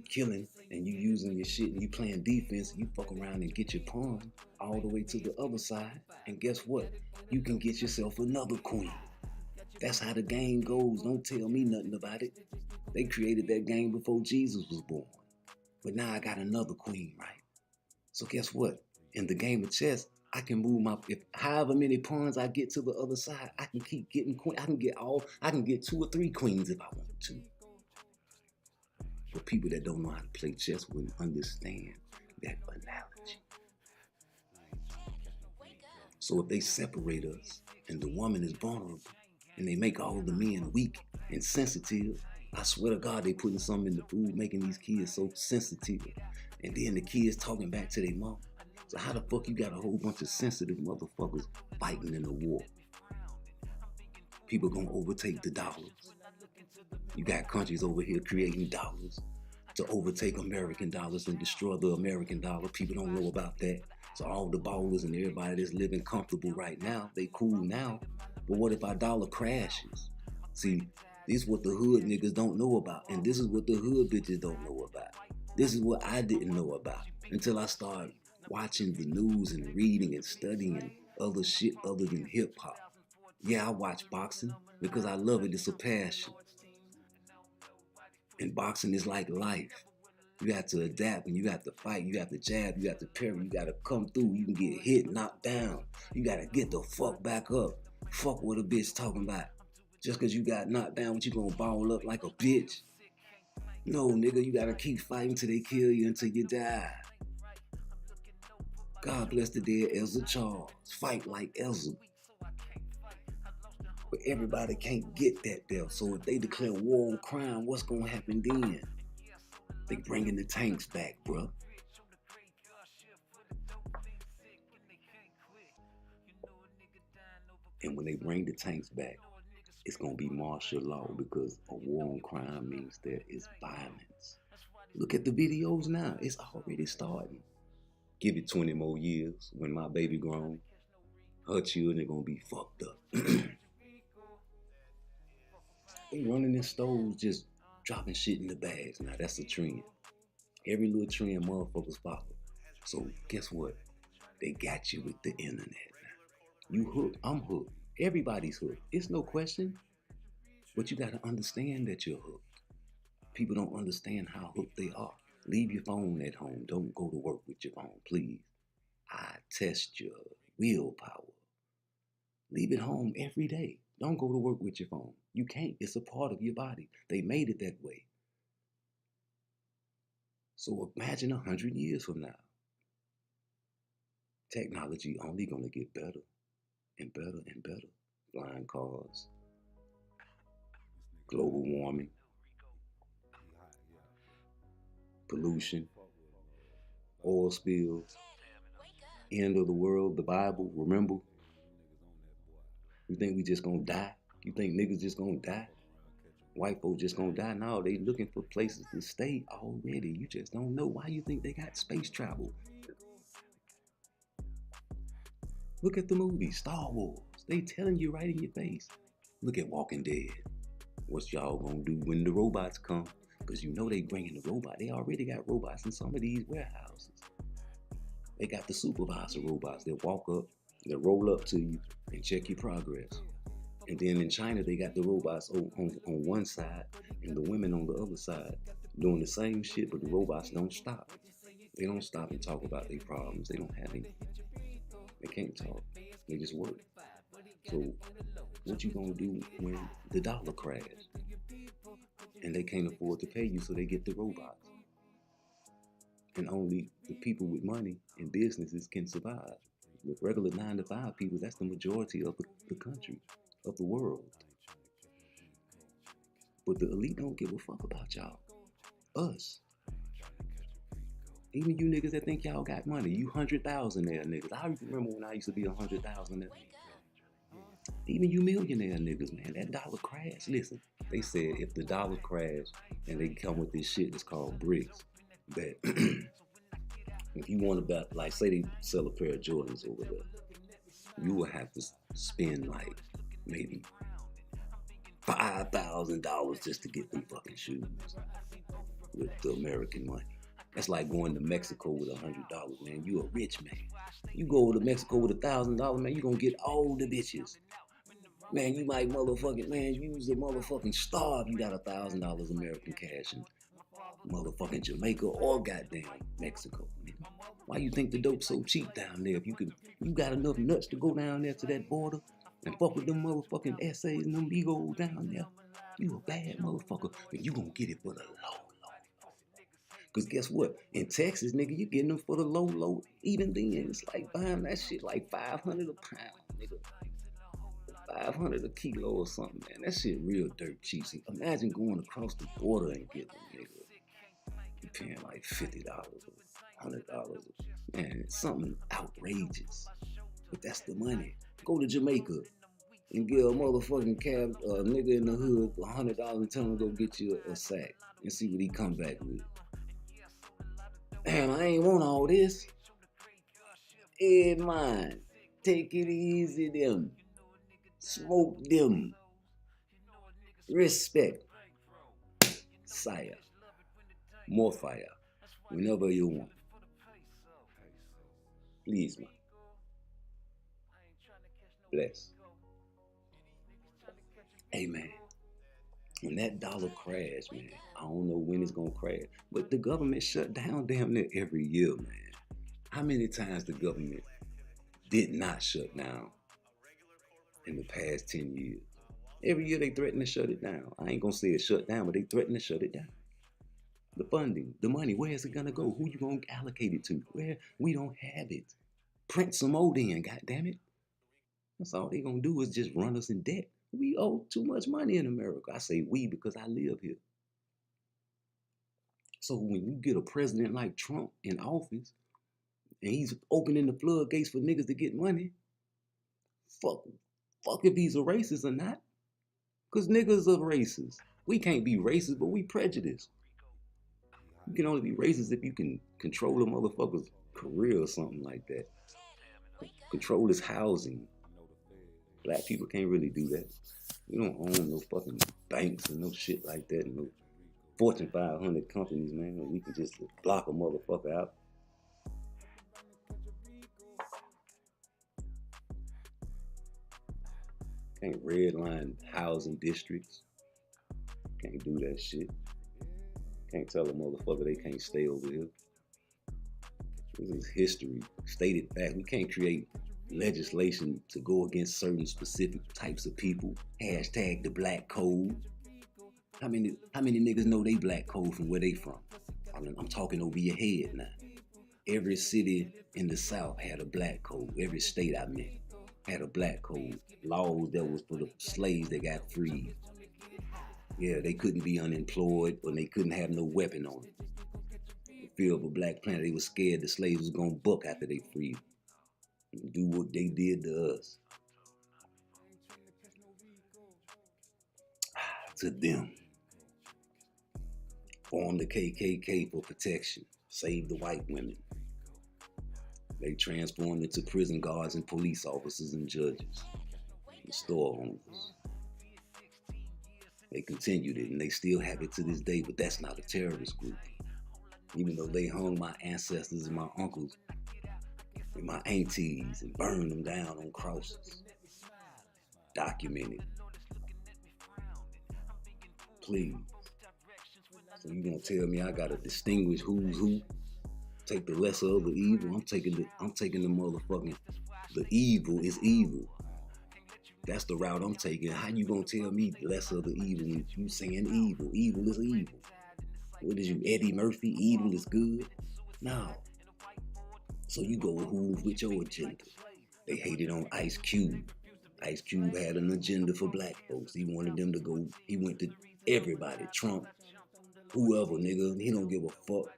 S1: killing and you using your shit and you playing defense, you fuck around and get your pawn all the way to the other side, and guess what? You can get yourself another queen. That's how the game goes. Don't tell me nothing about it. They created that game before Jesus was born. But now I got another queen, right? So guess what? In the game of chess, I can move however many pawns I get to the other side, I can keep getting queen. I can get 2 or 3 queens if I want to. But people that don't know how to play chess wouldn't understand that analogy. So if they separate us and the woman is vulnerable and they make all the men weak and sensitive, I swear to God they putting something in the food making these kids so sensitive. And then the kids talking back to their mom. So how the fuck you got a whole bunch of sensitive motherfuckers fighting in a war? People gonna overtake the dollars. You got countries over here creating dollars to overtake American dollars and destroy the American dollar. People don't know about that. So all the ballers and everybody that's living comfortable right now, they cool now. But what if our dollar crashes? See, this is what the hood niggas don't know about. And this is what the hood bitches don't know about. This is what I didn't know about until I started watching the news and reading and studying other shit other than hip hop. Yeah, I watch boxing because I love it. It's a passion. And boxing is like life. You have to adapt and you have to fight. You have to jab. You have to parry. You got to come through. You can get hit, knocked down. You got to get the fuck back up. Fuck what a bitch talking about. Just because you got knocked down, what you gonna ball up like a bitch? No, nigga, you got to keep fighting till they kill you until you die. God bless the dead Ezra Charles. Fight like Ezra. But everybody can't get that there. So if they declare war on crime, what's gonna happen then? They bringing the tanks back, bruh. And when they bring the tanks back, it's gonna be martial law because a war on crime means there is violence. Look at the videos now. It's already starting. Give it 20 more years when my baby grown. Her children gonna be fucked up. They running in stores just dropping shit in the bags. Now that's a trend. Every little trend motherfuckers follow. So guess what? They got you with the internet now. You hooked, I'm hooked. Everybody's hooked. It's no question. But you gotta understand that you're hooked. People don't understand how hooked they are. Leave your phone at home. Don't go to work with your phone, please. I test your willpower. Leave it home every day. Don't go to work with your phone. You can't. It's a part of your body. They made it that way. So imagine 100 years from now. Technology only gonna get better and better and better. Flying cars, global warming, pollution, oil spills, end of the world, the Bible, remember? You think we just gonna die? You think niggas just gonna die? White folks just gonna die? No, they looking for places to stay already. You just don't know. Why you think they got space travel? Look at the movie, Star Wars. They telling you right in your face. Look at Walking Dead. What y'all gonna do when the robots come? Because you know they bringing the robot. They already got robots in some of these warehouses. They got the supervisor robots that walk up, that roll up to you and check your progress. And then in China, they got the robots on one side and the women on the other side doing the same shit, but the robots don't stop. They don't stop and talk about their problems. They don't have any. They can't talk. They just work. So what you gonna do when the dollar crash and they can't afford to pay you, so they get the robots? And only the people with money and businesses can survive. The regular 9-to-5 people, that's the majority of the country, of the world. But the elite don't give a fuck about y'all. Us. Even you niggas that think y'all got money, you 100,000 there niggas. I remember when I used to be 100,000 there. Even you millionaire niggas, man, that dollar crash. Listen, they said if the dollar crash and they come with this shit that's called bricks, that if you want to buy, like say they sell a pair of Jordans over there, you will have to spend like maybe $5,000 just to get them fucking shoes with the American money. That's like going to Mexico with $100, man. You a rich man. You go over to Mexico with $1,000, man, you gonna get all the bitches. Man, you might motherfucking, man, use the motherfucking star if you got $1,000 American cash in motherfucking Jamaica or goddamn Mexico. Man. Why you think the dope's so cheap down there? If you got enough nuts to go down there to that border and fuck with them motherfucking essays and them egos down there, you a bad motherfucker, and you gonna get it for the low. Cause guess what? In Texas, nigga, you getting them for the low. Even then, it's like buying that shit like $500 a pound, nigga. $500 a kilo or something, man. That shit real dirt cheap. So imagine going across the border and getting them, nigga. You paying like $50 or $100. Man, it's something outrageous. But that's the money. Go to Jamaica and give a motherfucking nigga in the hood $100 and tell him to go get you a sack and see what he come back with. Damn, I ain't want all this. Hey, man, take it easy, them. Smoke them. Respect. Sire. More fire. Whenever you want. Please, man. Bless. Hey, man. When that dollar crash, man, I don't know when it's gonna crash, but the government shut down damn near every year, man. How many times the government did not shut down in the past 10 years? Every year they threaten to shut it down. I ain't gonna say it shut down, but they threaten to shut it down. The funding, the money, where is it gonna go? Who you gonna allocate it to? Where? We don't have it. Print some more then, goddammit. That's all they gonna do is just run us in debt. We owe too much money in America. I say we because I live here. So when you get a president like Trump in office and he's opening the floodgates for niggas to get money, fuck if he's a racist or not. Because niggas are racist. We can't be racist, but we prejudiced. You can only be racist if you can control a motherfucker's career or something like that. Control his housing. Black people can't really do that. We don't own no fucking banks and no shit like that. No Fortune 500 companies, man. We can just block a motherfucker out. Can't redline housing districts. Can't do that shit. Can't tell a motherfucker they can't stay over here. This is history. Stated fact. We can't create legislation to go against certain specific types of people. Hashtag the black code. How many niggas know they black code from where they from? I'm talking over your head now. Every city in the South had a black code. Every state I meant had a black code. Laws that was for the slaves that got freed. Yeah, they couldn't be unemployed or they couldn't have no weapon on them. The fear of a black planet, they were scared the slaves was gonna buck after they freed. Do what they did to us. To them. Form the KKK for protection. Save the white women. They transformed into prison guards and police officers and judges. And store owners. They continued it and they still have it to this day, but that's not a terrorist group. Even though they hung my ancestors and my uncles and my aunties and burn them down on crosses. Documented. Please. So you gonna tell me I gotta distinguish who's who? Take the lesser of the evil? I'm taking the motherfucking, the evil is evil. That's the route I'm taking. How you gonna tell me lesser of the evil when you saying evil? Evil is evil. What is you, Eddie Murphy? Evil is good? No. So you go with your agenda. They hated on Ice Cube. Ice Cube had an agenda for black folks. He wanted them to go, he went to everybody, Trump, whoever, nigga. He don't give a fuck.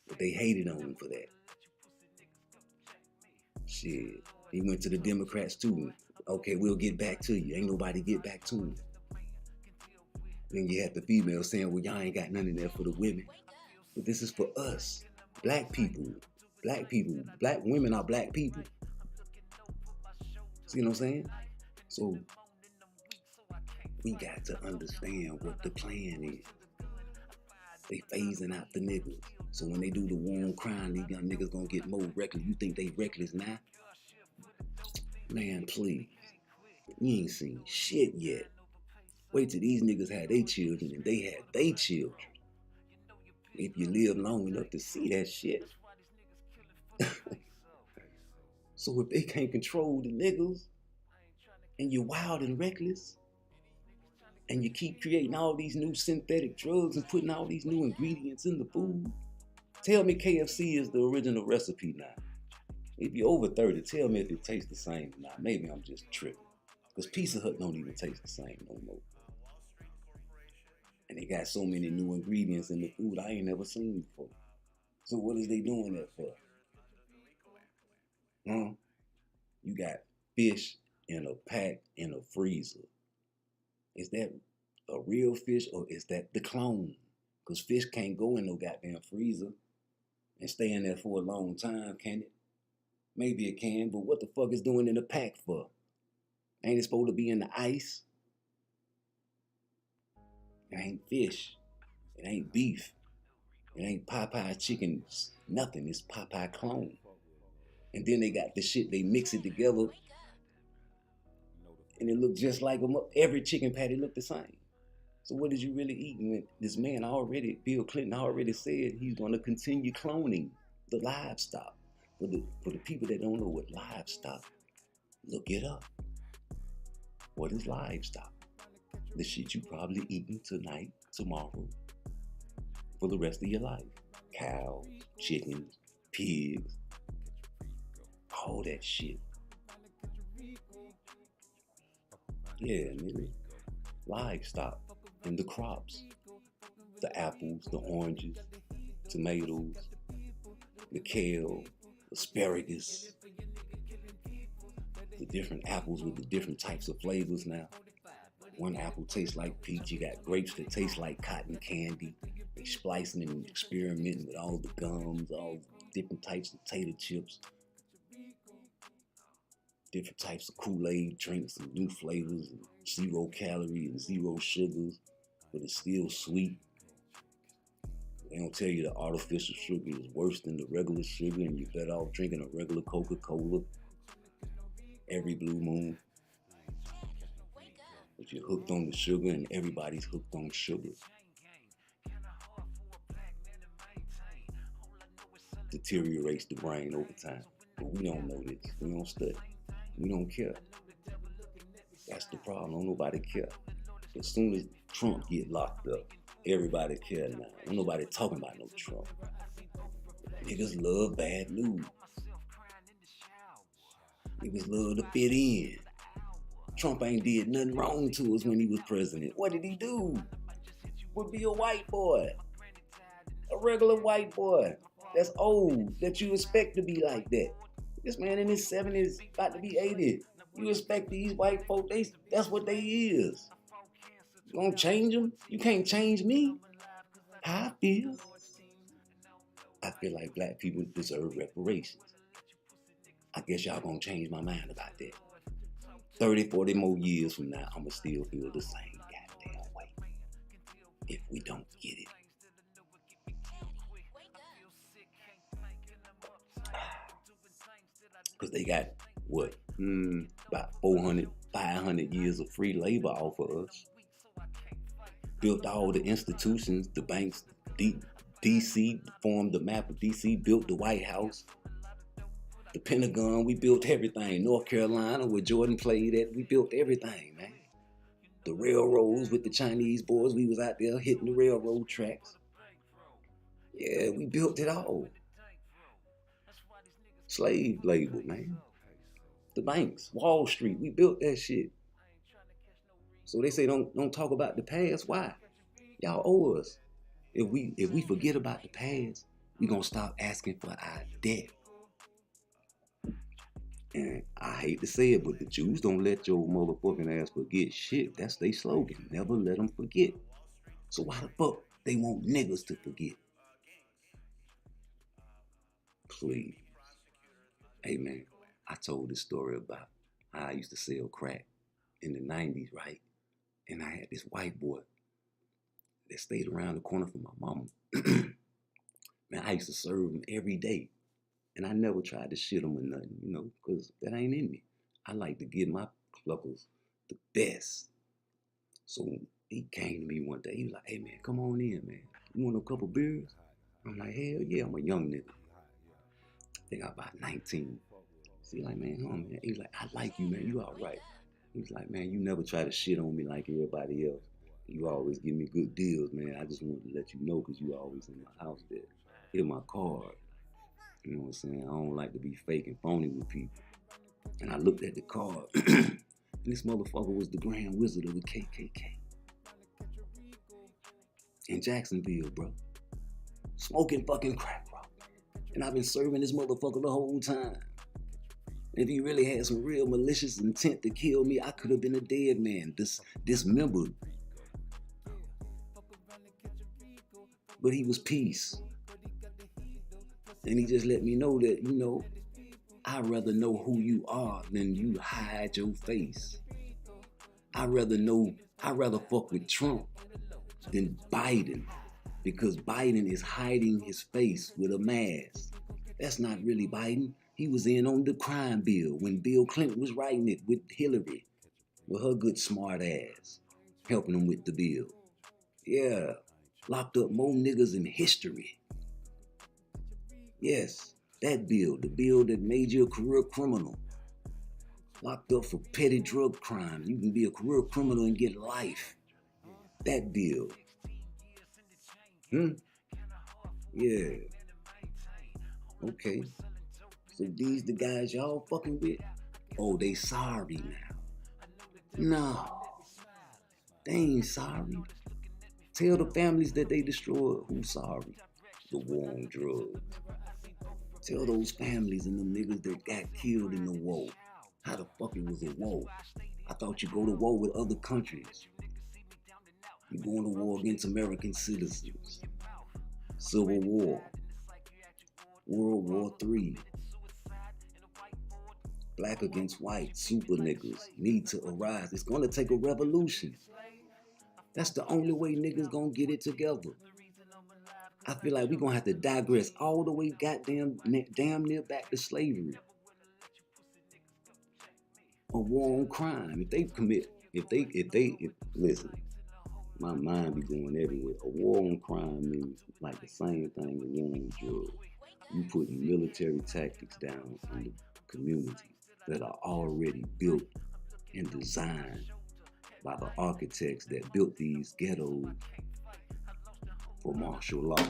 S1: But they hated on him for that. Shit. He went to the Democrats too. Okay, we'll get back to you. Ain't nobody get back to him. Then you have the female saying, well, y'all ain't got nothing in there for the women. But this is for us. Black people. Black people. Black women are black people. See what I'm saying? So we got to understand what the plan is. They phasing out the niggas. So when they do the war on crime, these young niggas gonna get more reckless. You think they reckless now? Man, please. You ain't seen shit yet. Wait till these niggas had their children and they had their children. If you live long enough to see that shit. So if they can't control the niggas, and you're wild and reckless, and you keep creating all these new synthetic drugs and putting all these new ingredients in the food, tell me KFC is the original recipe now. If you're over 30, tell me if it tastes the same or not. Maybe I'm just tripping. Because Pizza Hut don't even taste the same no more. And they got so many new ingredients in the food I ain't never seen before. So what is they doing that for? You got fish in a pack in a freezer. Is that a real fish or is that the clone? Because fish can't go in no goddamn freezer and stay in there for a long time, can it? Maybe it can, but what the fuck is doing in the pack for? Ain't it supposed to be in the ice? It ain't fish. It ain't beef. It ain't Popeye chicken. Nothing. It's Popeye clone. And then they got the shit, they mix it together and it looked just like them. Every chicken patty looked the same. So what is you really eating when this man already, Bill Clinton already said he's gonna continue cloning the livestock. For the people that don't know what livestock, look it up. What is livestock? The shit you probably eating tonight, tomorrow, for the rest of your life. Cows, chickens, pigs, all that shit. Yeah, nigga. Livestock and the crops. The apples, the oranges, tomatoes, the kale, asparagus. The different apples with the different types of flavors now. One apple tastes like peach. You got grapes that taste like cotton candy. They splicing and experimenting with all the gums, all different types of potato chips. Different types of Kool-Aid drinks and new flavors and 0 calorie and 0 sugars, but it's still sweet. They don't tell you the artificial sugar is worse than the regular sugar and you're better off drinking a regular Coca-Cola every blue moon. But you're hooked on the sugar and everybody's hooked on sugar. Deteriorates the brain over time. But we don't know this. We don't study. We don't care. That's the problem. Don't nobody care. As soon as Trump get locked up, everybody care now. Don't nobody talking about no Trump. Niggas love bad news. Niggas love to fit in. Trump ain't did nothing wrong to us when he was president. What did he do? Would be a white boy. A regular white boy. That's old. That you expect to be like that. This man in his 70s, about to be 80. You expect these white folk, that's what they is. You gonna change them? You can't change me. How I feel? I feel like black people deserve reparations. I guess y'all gonna change my mind about that. 30, 40 more years from now, I'ma still feel the same goddamn way. If we don't get it. they got, what, about 400, 500 years of free labor off of us. Built all the institutions, the banks, DC, formed the map of DC, built the White House, the Pentagon, we built everything. North Carolina, where Jordan played at, we built everything, man. The railroads with the Chinese boys, we was out there hitting the railroad tracks. Yeah, we built it all. Slave labor, man. The banks, Wall Street, we built that shit. So they say don't talk about the past. Why? Y'all owe us. If we forget about the past, we gonna stop asking for our debt. And I hate to say it, but the Jews don't let your motherfucking ass forget shit. That's their slogan. Never let them forget. So why the fuck they want niggas to forget? Please. Hey man, I told this story about how I used to sell crack in the 90s, right? And I had this white boy that stayed around the corner from my mama. Man, I used to serve him every day. And I never tried to shit him or nothing, you know, because that ain't in me. I like to give my cluckers the best. So he came to me one day. He was like, hey, man, come on in, man. You want a couple beers? I'm like, hell yeah, I'm a young nigga. I think I'm about 19. So he like, man, man. He was like, I like you, man. You all right. He was like, man, you never try to shit on me like everybody else. You always give me good deals, man. I just wanted to let you know because you always in my house there. Here's my card. You know what I'm saying? I don't like to be fake and phony with people. And I looked at the card, and this motherfucker was the Grand Wizard of the KKK. In Jacksonville, bro. Smoking fucking crack, bro. And I've been serving this motherfucker the whole time. If he really had some real malicious intent to kill me, I could have been a dead man, dismembered. But he was peace. And he just let me know that, you know, I'd rather know who you are than you hide your face. I'd rather fuck with Trump than Biden, because Biden is hiding his face with a mask. That's not really Biden. He was in on the crime bill when Bill Clinton was writing it with Hillary, with her good smart ass, helping him with the bill. Yeah, locked up more niggas in history. Yes, that bill, the bill that made you a career criminal. Locked up for petty drug crime. You can be a career criminal and get life. That bill. Yeah. Okay. So these the guys y'all fucking with? Oh, they sorry now. No. They ain't sorry. Tell the families that they destroyed who's sorry. The war on drugs. Tell those families and them niggas that got killed in the war. How the fuck it was a war? I thought you go to war with other countries. You going to war against American citizens. Civil War. World War III. Black against white, super niggas need to arise. It's gonna take a revolution. That's the only way niggas gonna get it together. I feel like we're gonna have to digress all the way damn near back to slavery. A war on crime. Listen, my mind be going everywhere. A war on crime means like the same thing as war on drugs. You putting military tactics down in the community that are already built and designed by the architects that built these ghettos for martial law.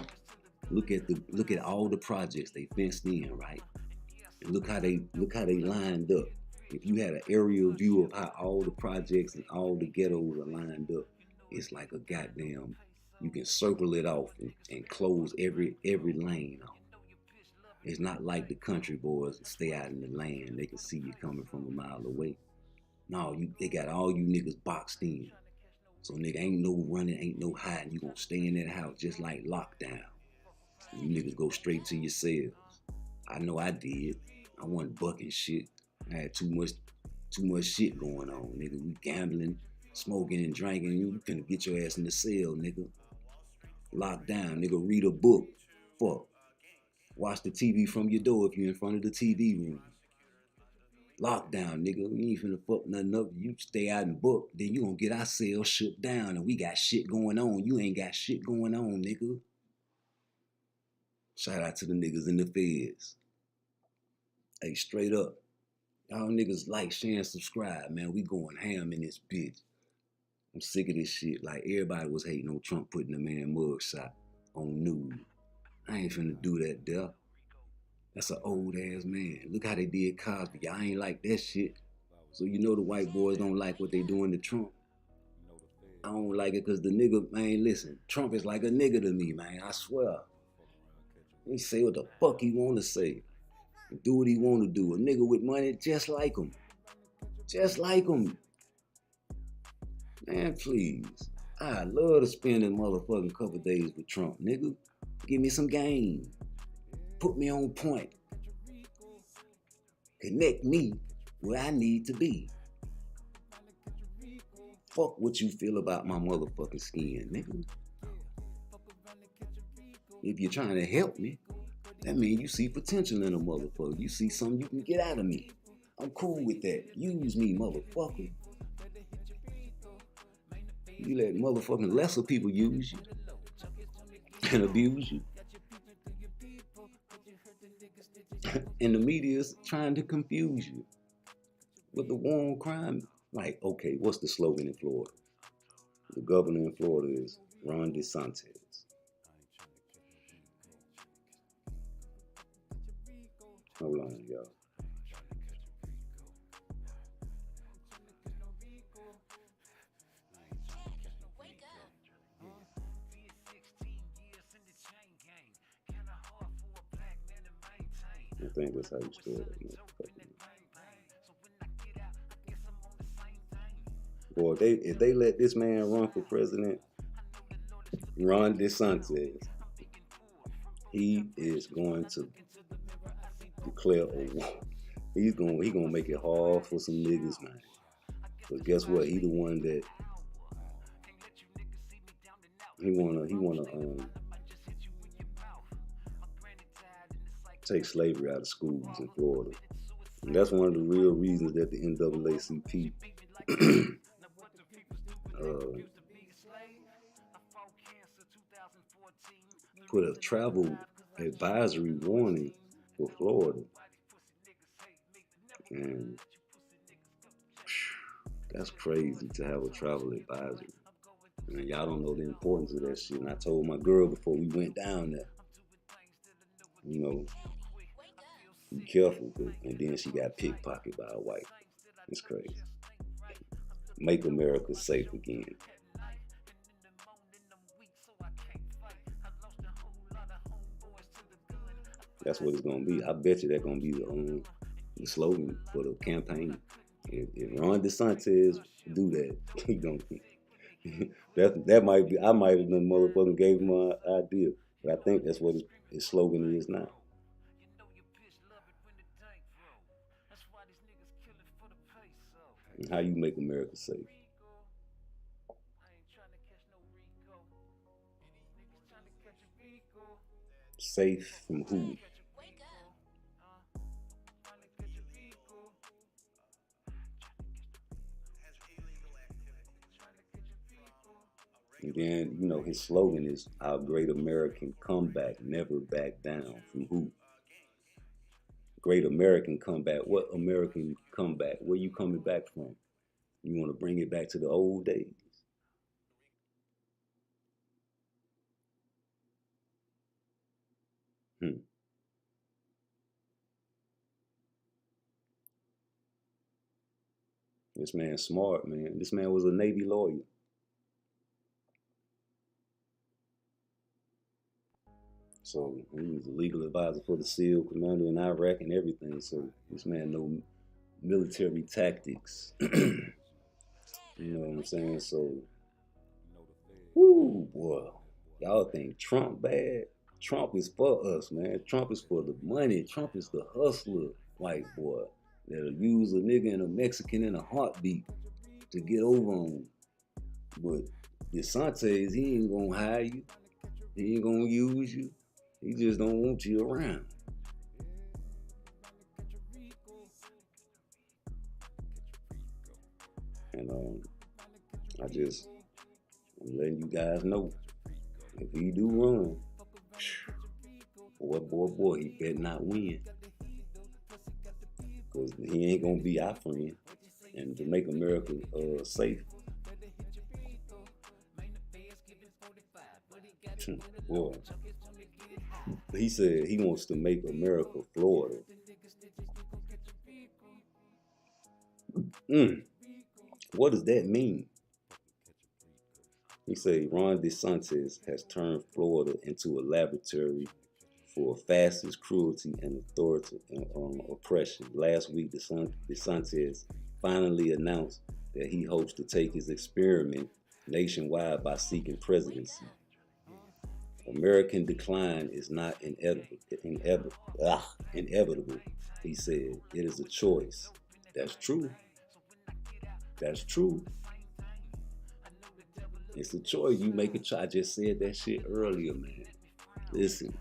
S1: Look at all the projects they fenced in, right? And look how they lined up. If you had an aerial view of how all the projects and all the ghettos are lined up, it's like a goddamn, you can circle it off and close every lane off. It's not like the country boys that stay out in the land. They can see you coming from a mile away. No, they got all you niggas boxed in. So nigga, ain't no running, ain't no hiding. You gonna stay in that house just like lockdown. You niggas go straight to your cells. I know I did. I wasn't bucking shit. I had too much shit going on, nigga. We gambling, smoking and drinking. You finna get your ass in the cell, nigga. Locked down, nigga. Read a book. Fuck. Watch the TV from your door if you're in front of the TV room. Lockdown, nigga. We ain't finna fuck nothing up. You stay out and book, then you gonna get our sales shut down and we got shit going on. You ain't got shit going on, nigga. Shout out to the niggas in the feds. Hey, straight up. Y'all niggas like, share, and subscribe, man. We going ham in this bitch. I'm sick of this shit. Like, everybody was hating on Trump putting the man mugshot on news. I ain't finna do that, there. That's an old ass man. Look how they did Cosby. Y'all ain't like that shit. So you know the white boys don't like what they doing to Trump. I don't like it because the nigga, man, listen, Trump is like a nigga to me, man. I swear. He say what the fuck he want to say. Do what he want to do. A nigga with money just like him. Just like him. Man, please. I love to spend a motherfucking couple days with Trump, nigga. Give me some game. Put me on point. Connect me where I need to be. Fuck what you feel about my motherfucking skin, nigga. If you're trying to help me, that means you see potential in a motherfucker. You see something you can get out of me. I'm cool with that. Use me, motherfucker. You let motherfucking lesser people use you and abuse you. And the media is trying to confuse you with the war on crime. Like, okay, what's the slogan in Florida? The governor in Florida is Ron DeSantis. Hold on, y'all. I think that's how you start it. Boy, if they let this man run for president, Ron DeSantis, he is going to declare a war. He gonna make it hard for some niggas, man. But guess what? He the one that he wanna take slavery out of schools in Florida. And that's one of the real reasons that the NAACP put a travel advisory warning for Florida. And that's crazy to have a travel advisory. And y'all don't know the importance of that shit. And I told my girl before we went down there, you know, be careful. And then she got pickpocketed by a white. It's crazy. Make America safe again. That's what it's gonna be. I bet you that's gonna be the slogan for the campaign. If Ron DeSantis do that, he gonna that might be. I might have done motherfucking gave him an idea, but I think that's what his slogan is now. And how you make America safe? Safe from who? And then, you know, his slogan is our great American comeback, never back down. From who? Great American comeback. What American comeback? Where you coming back from? You want to bring it back to the old days? This man's smart, man. This man was a Navy lawyer. So he was a legal advisor for the SEAL commander in Iraq and everything. So this man know military tactics. You know what I'm saying? So, whoo, boy. Y'all think Trump bad? Trump is for us, man. Trump is for the money. Trump is the hustler white boy that'll use a nigga and a Mexican in a heartbeat to get over on. But DeSantis, he ain't gonna hire you. He ain't gonna use you. He just don't want you around. And I'm letting you guys know, if he do run, boy, he better not win. Because he ain't gonna be our friend. And to make America safe. Boy, he said he wants to make America Florida. What does that mean? He said Ron DeSantis has turned Florida into a laboratory for fascist cruelty and oppression. Last week, DeSantis finally announced that he hopes to take his experiment nationwide by seeking presidency. American decline is not inevitable, he said. It is a choice. That's true. That's true. It's a choice. You make a choice. I just said that shit earlier, man. Listen,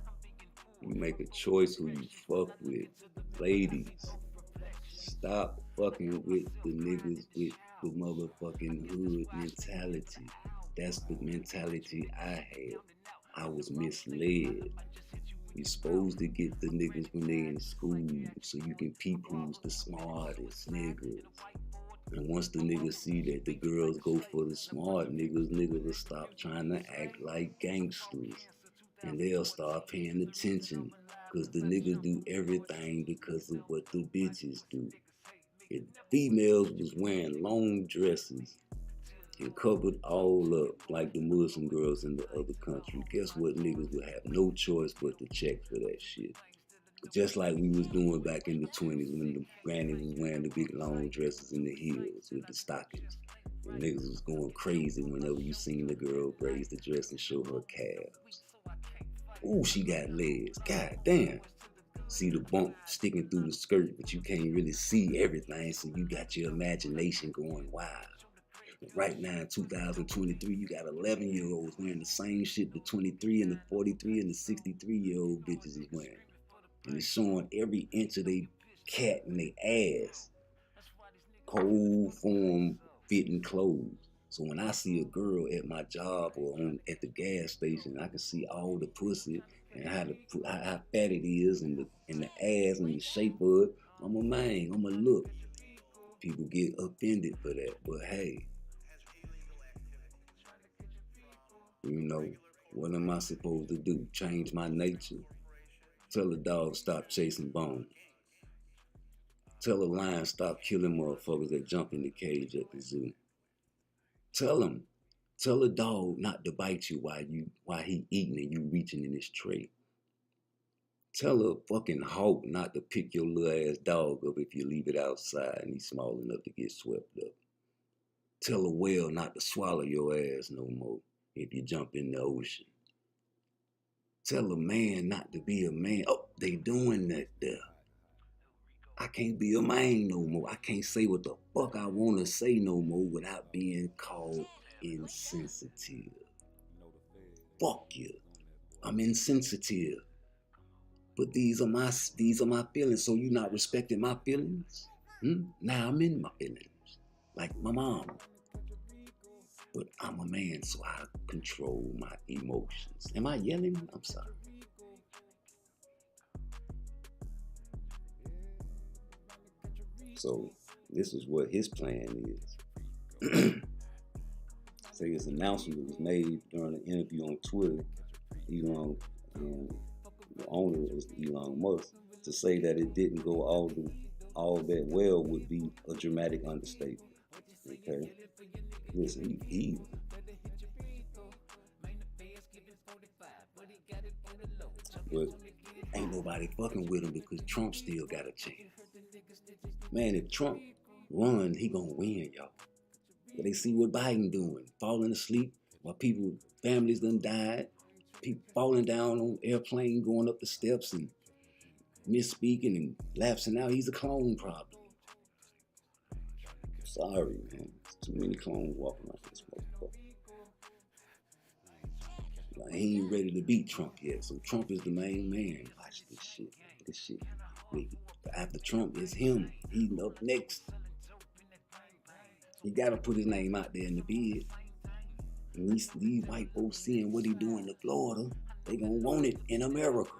S1: you make a choice who you fuck with. Ladies, stop fucking with the niggas with the motherfucking hood mentality. That's the mentality I had. I was misled. You're supposed to get the niggas when they in school so you can peep who's the smartest niggas. And once the niggas see that the girls go for the smart niggas will stop trying to act like gangsters. And they'll start paying attention because the niggas do everything because of what the bitches do. If females was wearing long dresses and covered all up like the Muslim girls in the other country, guess what? Niggas would have no choice but to check for that shit. Just like we was doing back in the 20s when the grannies was wearing the big long dresses in the heels with the stockings. And niggas was going crazy whenever you seen the girl raise the dress and show her calves. Ooh, she got legs. God damn. See the bump sticking through the skirt, but you can't really see everything, so you got your imagination going wild. Right now in 2023, you got 11-year-olds wearing the same shit the 23 and the 43 and the 63-year-old bitches is wearing. And it's showing every inch of they cat and they ass. Cold form fitting clothes. So when I see a girl at my job or at the gas station, I can see all the pussy and how fat it is and the ass and the shape of it. I'm a man, I'm a look. People get offended for that, but hey, you know, what am I supposed to do? Change my nature? Tell a dog stop chasing bones. Tell a lion stop killing motherfuckers that jump in the cage at the zoo. Tell a dog not to bite you while he eating and you reaching in his tray. Tell a fucking hawk not to pick your little ass dog up if you leave it outside and he's small enough to get swept up. Tell a whale not to swallow your ass no more if you jump in the ocean. Tell a man not to be a man. Oh, they doing that there. I can't be a man no more. I can't say what the fuck I want to say no more without being called insensitive. Fuck you. I'm insensitive. But these are my feelings, so you not respecting my feelings? Now I'm in my feelings. Like my mom. But I'm a man, so I control my emotions. Am I yelling? I'm sorry. So this is what his plan is. So his announcement was made during an interview on Twitter. Elon, and the owner is Elon Musk, to say that it didn't go all that well would be a dramatic understatement. Okay, listen, he but ain't nobody fucking with him because Trump still got a chance. Man, if Trump run, he gonna win, y'all. But they see what Biden doing, falling asleep while families done died, people falling down on airplane, going up the steps and misspeaking and lapsing out. He's a clone probably. Sorry, man. Too many clones walking around this motherfucker. Like, he ain't ready to beat Trump yet, so Trump is the main man. Watch this shit. This shit. After Trump is him. He's up next. He gotta put his name out there in the bid. And these white folks seeing what he doing to Florida, they gonna want it in America.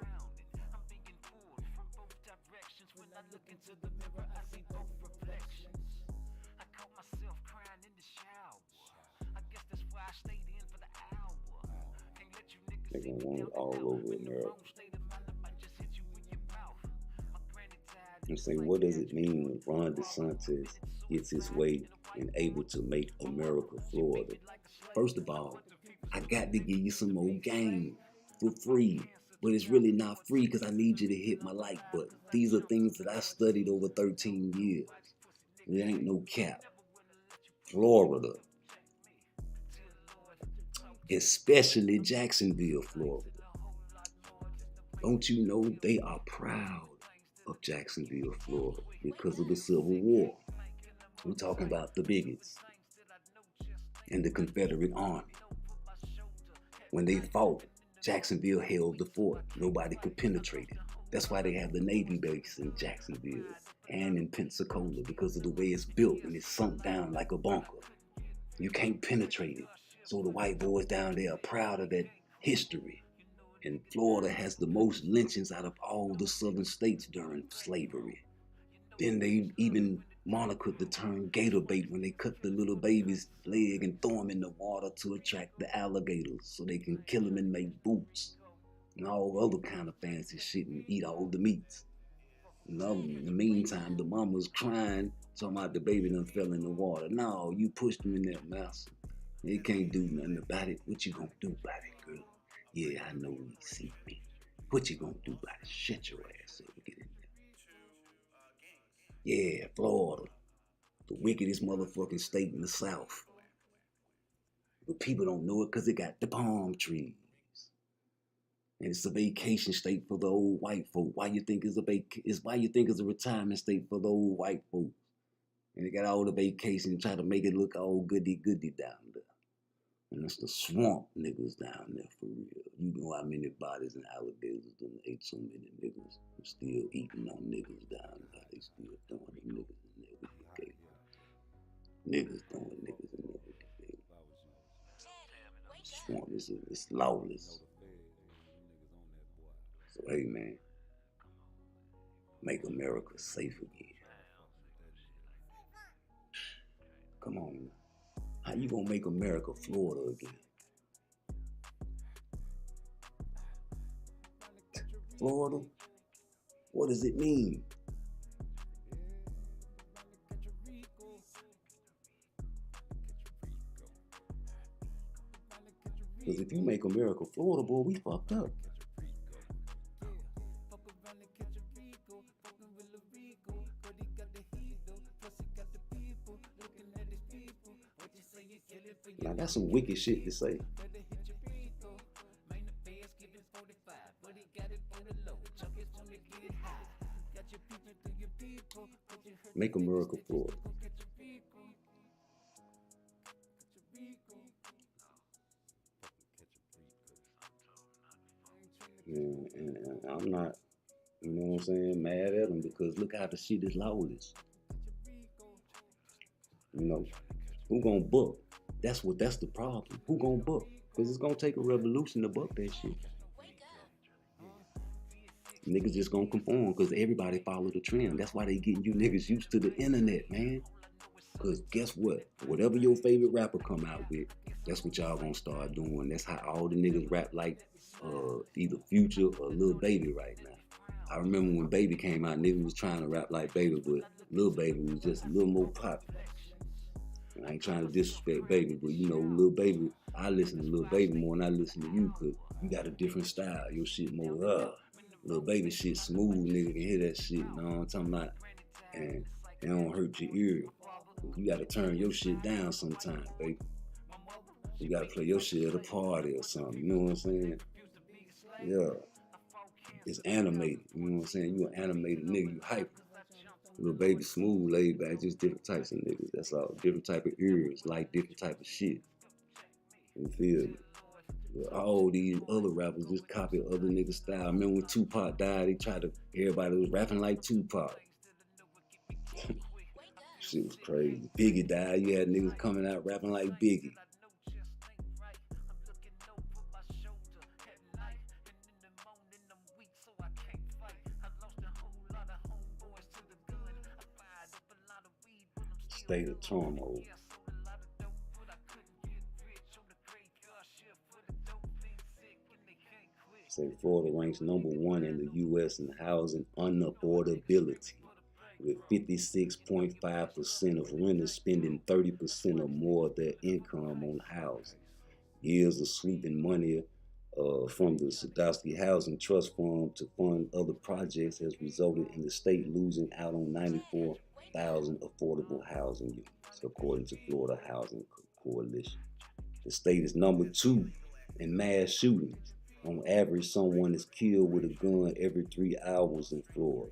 S1: They gonna want it all over America. I'm saying, what does it mean when Ron DeSantis gets his way and able to make America Florida? First of all, I got to give you some more game for free. But it's really not free because I need you to hit my like button. These are things that I studied over 13 years. There ain't no cap. Florida. Especially Jacksonville, Florida. Don't you know they are proud of Jacksonville, Florida because of the Civil War? We're talking about the bigots and the Confederate Army. When they fought, Jacksonville held the fort. Nobody could penetrate it. That's why they have the Navy base in Jacksonville and in Pensacola, because of the way it's built and it's sunk down like a bunker. You can't penetrate it. So the white boys down there are proud of that history. And Florida has the most lynchings out of all the southern states during slavery. Then they even monikered the term gator bait when they cut the little baby's leg and throw him in the water to attract the alligators so they can kill him and make boots and all other kind of fancy shit and eat all the meats. In the meantime, the mama's crying, talking about the baby done fell in the water. No, you pushed him in there, master. They can't do nothing about it. What you gonna do about it, girl? Yeah, I know you see me. What you gonna do about it? Shut your ass up and get in there. Yeah, Florida, the wickedest motherfucking state in the South. But people don't know it because it got the palm trees. And it's a vacation state for the old white folk. Why you think it's a retirement state for the old white folk? And they got all the vacation, try to make it look all goody down there. And that's the swamp niggas down there for real. You know how many bodies and alligators done ate so many niggas and still eating on niggas down there. They still throwing them niggas in there with the gate. Niggas throwing niggas in there with the gate. Swamp is lawless. So hey man, make America safe again. Come on, man. How you gonna make America Florida again? Florida? What does it mean? Because if you make America Florida, boy, we fucked up. Now that's some wicked shit to say. Make America Florida. And I'm not, you know what I'm saying, mad at them because look how the shit is lawless. You know, who gonna book? That's the problem. Who gonna book? Because it's gonna take a revolution to book that shit. Niggas just gonna conform because everybody follow the trend. That's why they getting you niggas used to the internet, man. Because guess what? Whatever your favorite rapper come out with, that's what y'all gonna start doing. That's how all the niggas rap like either Future or Lil Baby right now. I remember when Baby came out, niggas was trying to rap like Baby, but Lil Baby was just a little more popular. I ain't trying to disrespect Baby, but you know, Lil Baby, I listen to Lil Baby more than I listen to you, cause you got a different style. Your shit more, Lil Baby shit smooth, nigga can hear that shit, you know what I'm talking about? And it don't hurt your ear. You gotta turn your shit down sometime, baby. You gotta play your shit at a party or something, you know what I'm saying? Yeah. It's animated, you know what I'm saying? You an animated nigga, you hyper. Lil Baby smooth, laid back, just different types of niggas. That's all. Different type of ears, like different type of shit. You feel me? But all these other rappers just copy other niggas' style. I remember when Tupac died, everybody was rapping like Tupac. Shit was crazy. Biggie died. You had niggas coming out rapping like Biggie. State of turmoil. Say Florida ranks #1 in the U.S. in housing unaffordability, with 56.5% of renters spending 30% or more of their income on housing. Years of sweeping money from the Sadowski Housing Trust Fund to fund other projects has resulted in the state losing out on 94,000 affordable housing units, according to Florida Housing Coalition. The state is #2 in mass shootings. On average, someone is killed with a gun every 3 hours in Florida.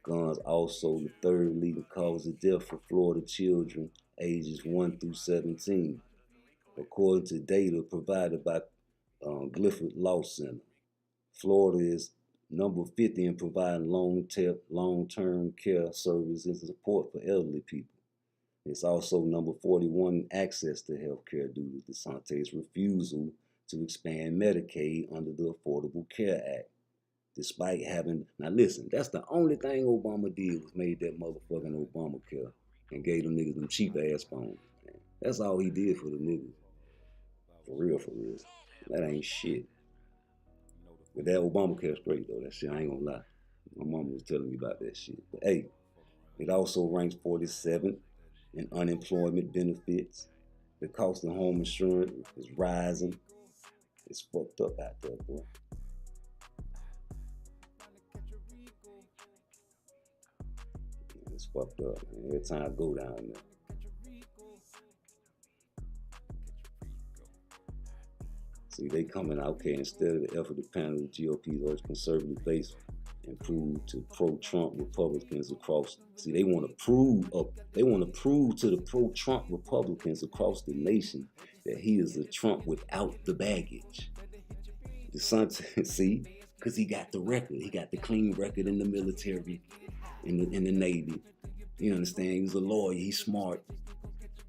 S1: Guns also the third leading cause of death for Florida children ages 1 through 17, according to data provided by Glifford Law Center. Florida is number 50 in providing long-term care services and support for elderly people. It's also number 41 in access to health care due to DeSantis' refusal to expand Medicaid under the Affordable Care Act. Despite having, now listen, that's the only thing Obama did was made that motherfucking Obamacare and gave them niggas them cheap ass phones. Man. That's all he did for the niggas. For real, for real. That ain't shit. But that Obamacare's great though, that shit, I ain't gonna lie. My mama was telling me about that shit. But hey, it also ranks 47th in unemployment benefits. The cost of home insurance is rising. It's fucked up out there, boy. It's fucked up, man. Every time I go down there. See, they coming out, okay, instead of the effort to panel the GOP's urge conservative base and prove to pro-Trump Republicans across, see, they want to prove to the pro-Trump Republicans across the nation that he is a Trump without the baggage. DeSantis, see, because he got the record. He got the clean record in the military, in the Navy. You understand? He's a lawyer. He's smart.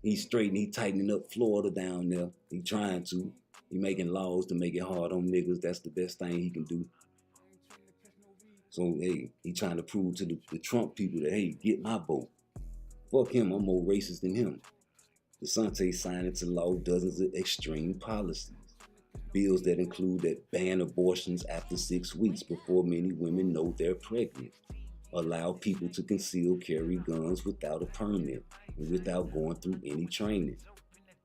S1: He's straight and he tightening up Florida down there. He trying to. He making laws to make it hard on niggas. That's the best thing he can do. So, hey, he trying to prove to the Trump people that, hey, get my vote. Fuck him. I'm more racist than him. DeSantis signed into law dozens of extreme policies. Bills that include that ban abortions after 6 weeks before many women know they're pregnant. Allow people to conceal carry guns without a permit and without going through any training.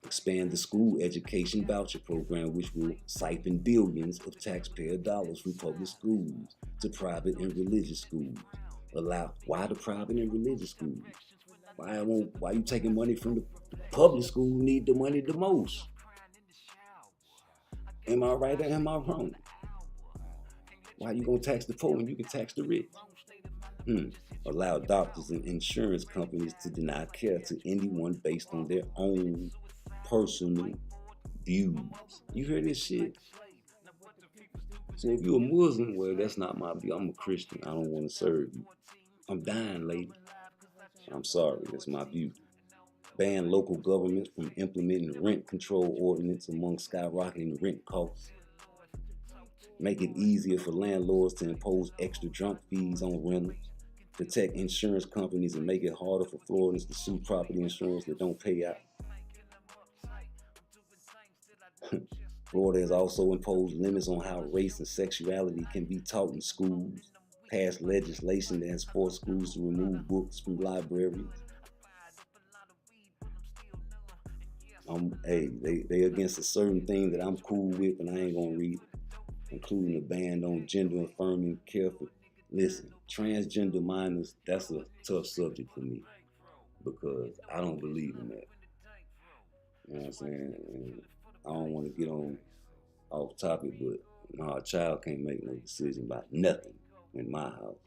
S1: Expand the school education voucher program, which will siphon billions of taxpayer dollars from public schools to private and religious schools. Why the private and religious schools? Why you taking money from the public school who need the money the most? Am I right or am I wrong? Why you gonna tax the poor when you can tax the rich? Allow doctors and insurance companies to deny care to anyone based on their own personal views. You hear this shit? So if you're a Muslim, well, that's not my view. I'm a Christian. I don't want to serve you. I'm dying, lady. I'm sorry. That's my view. Ban local governments from implementing rent control ordinance among skyrocketing rent costs. Make it easier for landlords to impose extra jump fees on renters. Protect insurance companies and make it harder for Floridians to sue property insurance that don't pay out. Florida has also imposed limits on how race and sexuality can be taught in schools. Passed legislation that has forced schools to remove books from libraries. They against a certain thing that I'm cool with and I ain't gonna read it, including a ban on gender affirming care for. Listen, transgender minors, that's a tough subject for me because I don't believe in that. You know what I'm saying? And I don't want to get off topic, but no, a child can't make no decision about nothing in my house,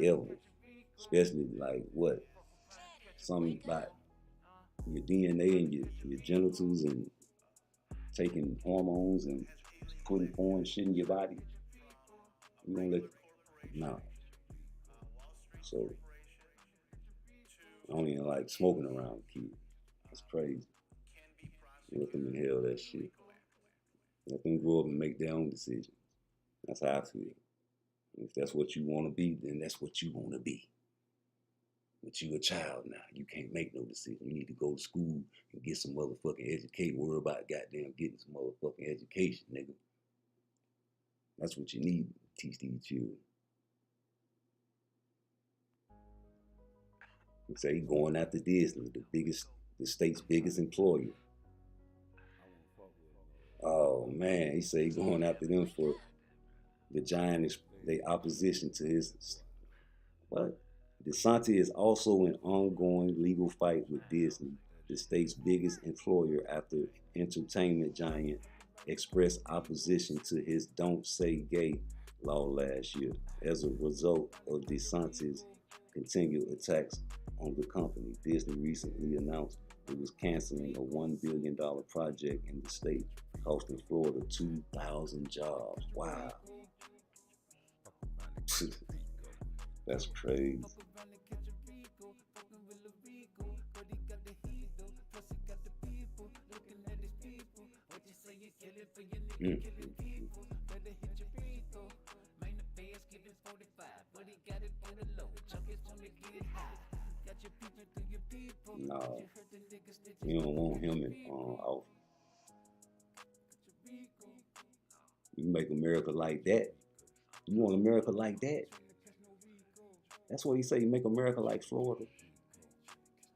S1: ever. Especially like what? Something about your DNA and your genitals and taking hormones and putting foreign shit in your body. You gonna let no. So I don't even like smoking around kids. That's crazy. Let them inhale that shit. Let them grow up and make their own decisions. That's how I feel. If that's what you want to be, then that's what you want to be. But you a child now. You can't make no decision. You need to go to school and get some motherfucking education. Worry about goddamn getting some motherfucking education, nigga. That's what you need to teach these children. He say he going after Disney, the state's biggest employer. Oh man, he say he going after them for the giant, they opposition to his, what? DeSantis is also in ongoing legal fight with Disney, the state's biggest employer, after entertainment giant expressed opposition to his Don't Say Gay law last year. As a result of DeSantis' continued attacks on the company, Disney recently announced it was canceling a $1 billion project in the state, costing Florida 2,000 jobs. Wow. That's crazy. No, you don't want him in office. You make America like that. You want America like that? That's what he say. You make America like Florida.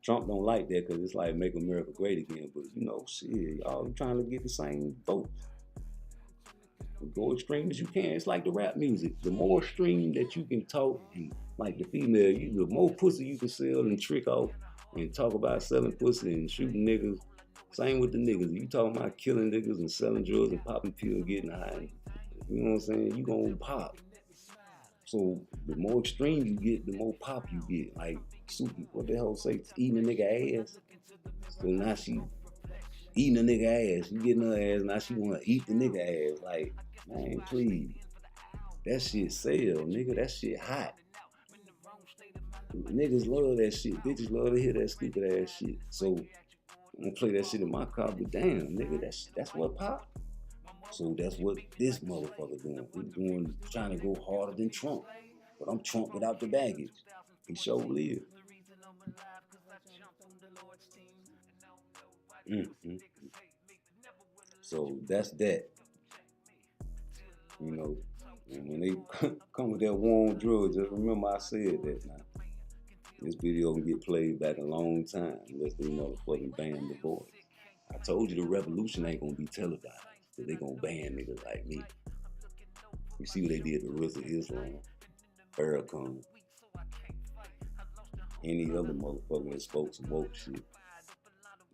S1: Trump don't like that because it's like make America great again. But you know, shit, y'all trying to get the same votes. Go extreme as you can. It's like the rap music. The more extreme that you can talk, and like the female, the more pussy you can sell and trick off and talk about selling pussy and shooting niggas. Same with the niggas. You talking about killing niggas and selling drugs and popping pills and getting high. You know what I'm saying? You gonna pop. So the more extreme you get, the more pop you get. Like Suki, what the hell say? Eating a nigga ass. So now she eating a nigga ass. You getting her ass, now she wanna eat the nigga ass. Like, man, please. That shit sell, nigga. That shit hot. Niggas love that shit. Bitches love to hear that stupid ass shit. So I'm gonna play that shit in my car, but damn, nigga, that's what pop. So that's what this motherfucker doing. He's trying to go harder than Trump. But I'm Trump without the baggage. He sure live. So that's that. You know, and when they come with that war on drugs, just remember I said that now. This video can get played back a long time unless they motherfucking ban the boys. I told you the revolution ain't gonna be televised, but they gonna ban niggas like me. You see what they did to RZA Islam, Farrakhan, any other motherfucker that spoke some woke shit.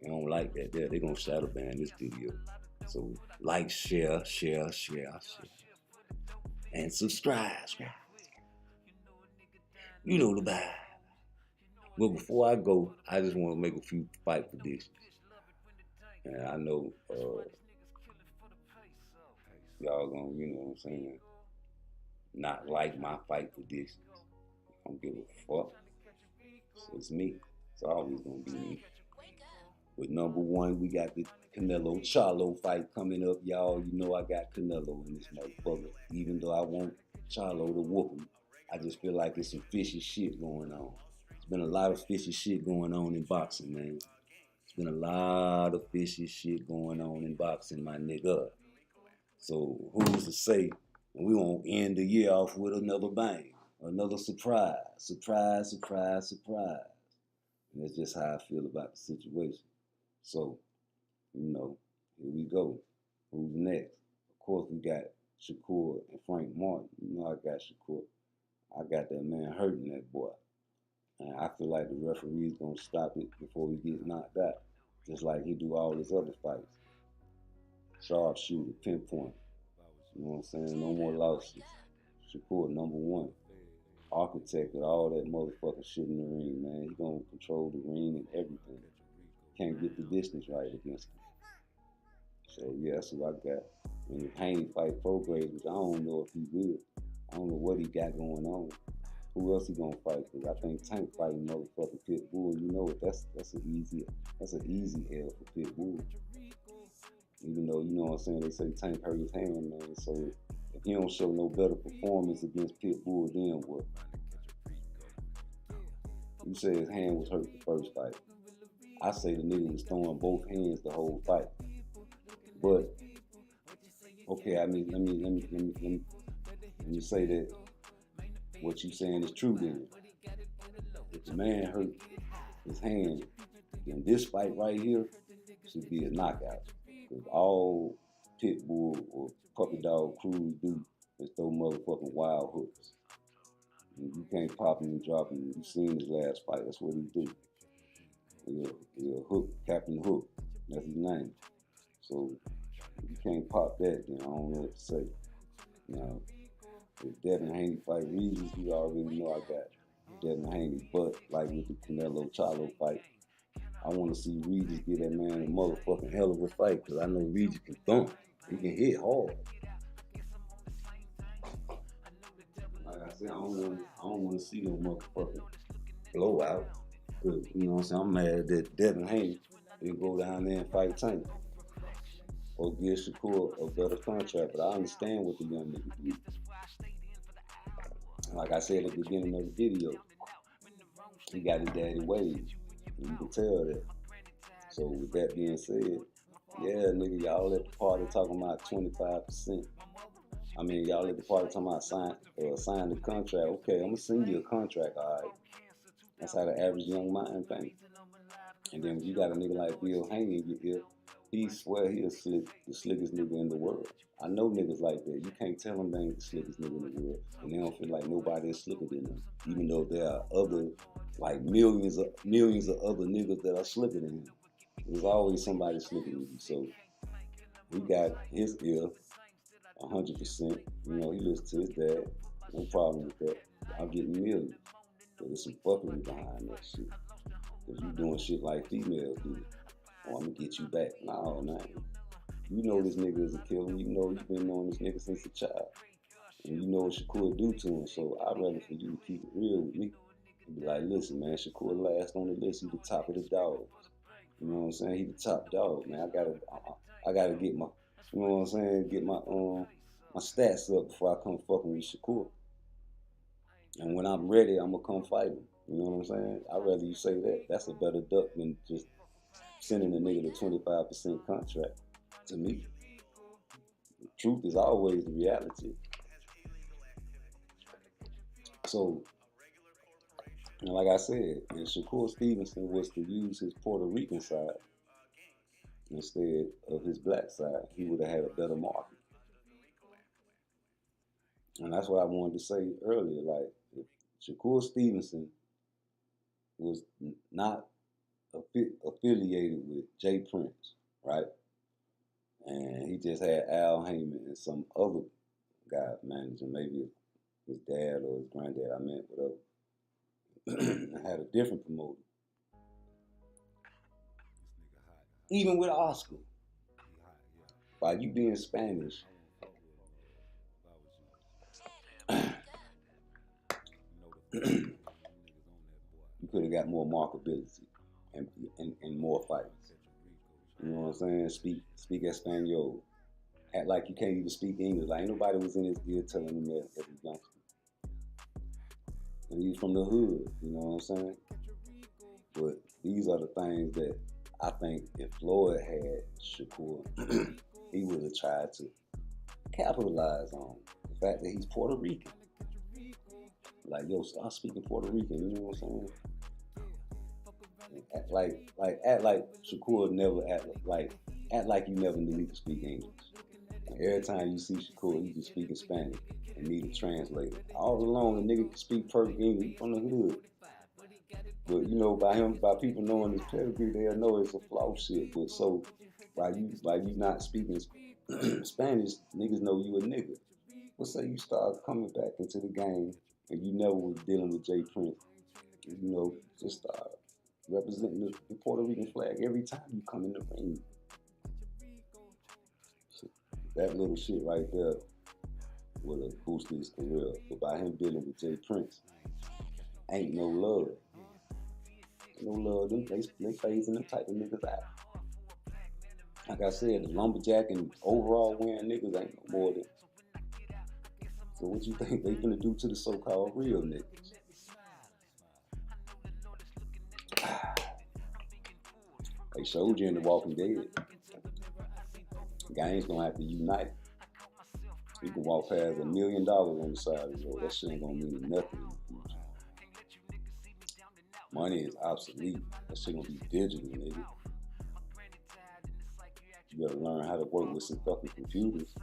S1: They don't like that there. They gonna shadow ban this video. So like, share. And subscribe. You know the vibe. But before I go, I just want to make a few fight predictions. And I know y'all gonna, you know what I'm saying, not like my fight predictions. I don't give a fuck. So it's me. It's always gonna be me. With number one, we got the Canelo Charlo fight coming up, y'all. You know I got Canelo in this motherfucker. Even though I want Charlo to whoop him, I just feel like there's some fishy shit going on. There's been a lot of fishy shit going on in boxing, man. There's been a lot of fishy shit going on in boxing, my nigga. So who's to say we won't end the year off with another bang, another surprise. And that's just how I feel about the situation. So, you know, here we go. Who's next? Of course, we got Shakur and Frank Martin. You know I got Shakur. I got that man hurting that boy. And I feel like the referee's going to stop it before he gets knocked out, just like he do all his other fights. Sharpshooter, pinpoint. You know what I'm saying? No more losses. Shakur, number one. Architect of all that motherfucking shit in the ring, man. He gonna control the ring and everything. Can't get the distance right against him. So yeah, that's what I got. And the Pain fight Prograde, which I don't know if he will. I don't know what he got going on. Who else he gonna fight? Cause I think Tank fighting motherfucking Pitbull. You know what? That's an easy L for Pitbull. Even though you know what I'm saying, they say Tank hurt his hand, man. So if he don't show no better performance against Pitbull, then what? You say his hand was hurt the first fight. I say the nigga was throwing both hands the whole fight. But okay, I mean, let me say that what you saying is true then. If the man hurt his hand, then this fight right here should be a knockout. Because all Pitbull or Puppy Dog crews do is throw motherfucking wild hooks. And you can't pop him and drop him. You seen his last fight, that's what he do. He'll hook, Captain Hook, that's his name. So if you can't pop that, then I don't know what to say. Now, if Devin Haney fight Regis, you already know I got Devin Haney. But like with the Canelo Charlo fight, I want to see Regis get that man a motherfucking hell of a fight, because I know Regis can thump. He can hit hard. Like I said, I don't want to see no motherfucking blowout. Cause you know what I'm saying, I'm mad that Devin Haney didn't go down there and fight Tank or give Shakur a better contract. But I understand what the young nigga did. Like I said at the beginning of the video, he got his daddy wage. You can tell that. So with that being said, yeah, nigga, y'all at the party talking about 25%. I mean, y'all at the party talking about sign the contract. Okay, I'm gonna send you a contract, all right. That's how the average young mind thinks. And then when you got a nigga like Bill Haney in your ear, he swear he the slickest nigga in the world. I know niggas like that. You can't tell them they ain't the slickest nigga in the world, and they don't feel like nobody is slicker than them. Even though there are other, like millions of other niggas that are slicker than him. There's always somebody slicker than you. So he got his ear 100%. You know, he listens to his dad. No problem with that. I'm getting millions. But there's some fuckery behind that shit. Cause you doing shit like females do. Oh, I'm gonna get you back. Nah, man. You know this nigga is a killer. You know you've been knowing this nigga since a child. And you know what Shakur do to him. So I'd rather for you to keep it real with me. And be like, listen, man, Shakur last on the list. He the top of the dogs. You know what I'm saying? He the top dog, man. I gotta get my, you know what I'm saying? Get my my stats up before I come fucking with Shakur. And when I'm ready, I'm gonna come fight him. You know what I'm saying? I'd rather you say that. That's a better duck than just sending a nigga the 25% contract to me. The truth is always the reality. So, and like I said, if Shakur Stevenson was to use his Puerto Rican side instead of his black side, he would have had a better market. And that's what I wanted to say earlier. Like, if Shakur Stevenson was not affiliated with Jay Prince, right? And he just had Al Heyman and some other guy managing, maybe his dad or his granddad, I meant, whatever. I had a different promoter. Even with Oscar, by you being Spanish, you could have got more marketability and more fights. You know what I'm saying? Speak Espanol. Act like you can't even speak English. Like ain't nobody was in his ear telling him that as a youngster. And he's from the hood, you know what I'm saying? But these are the things that I think if Floyd had Shakur, he would have tried to capitalize on the fact that he's Puerto Rican. Like, yo, start speaking Puerto Rican, you know what I'm saying? Act like Shakur never act like you never knew he could speak English. And every time you see Shakur, he can speak in Spanish and need a translator. All along, the nigga can speak perfect English from the hood. But you know, by people knowing his pedigree, they'll know it's a flaw shit. But so by you not speaking Spanish, niggas know you a nigga. But say you start coming back into the game and you never was dealing with Jay Prince, you know, just start representing the Puerto Rican flag every time you come in the ring. So that little shit right there would have boosted his career. But by him dealing with Jay Prince, ain't no love. Ain't no love. They phasing them type of niggas out. Like I said, the lumberjack and overall wearing niggas ain't no more than. So what you think they finna do to the so-called real niggas? They showed you in The Walking Dead. Gangs gonna have to unite. You can walk past $1 million on the side of the road. That shit ain't gonna mean nothing in the future. Money is obsolete. That shit gonna be digital, nigga. You gotta learn how to work with some fucking computers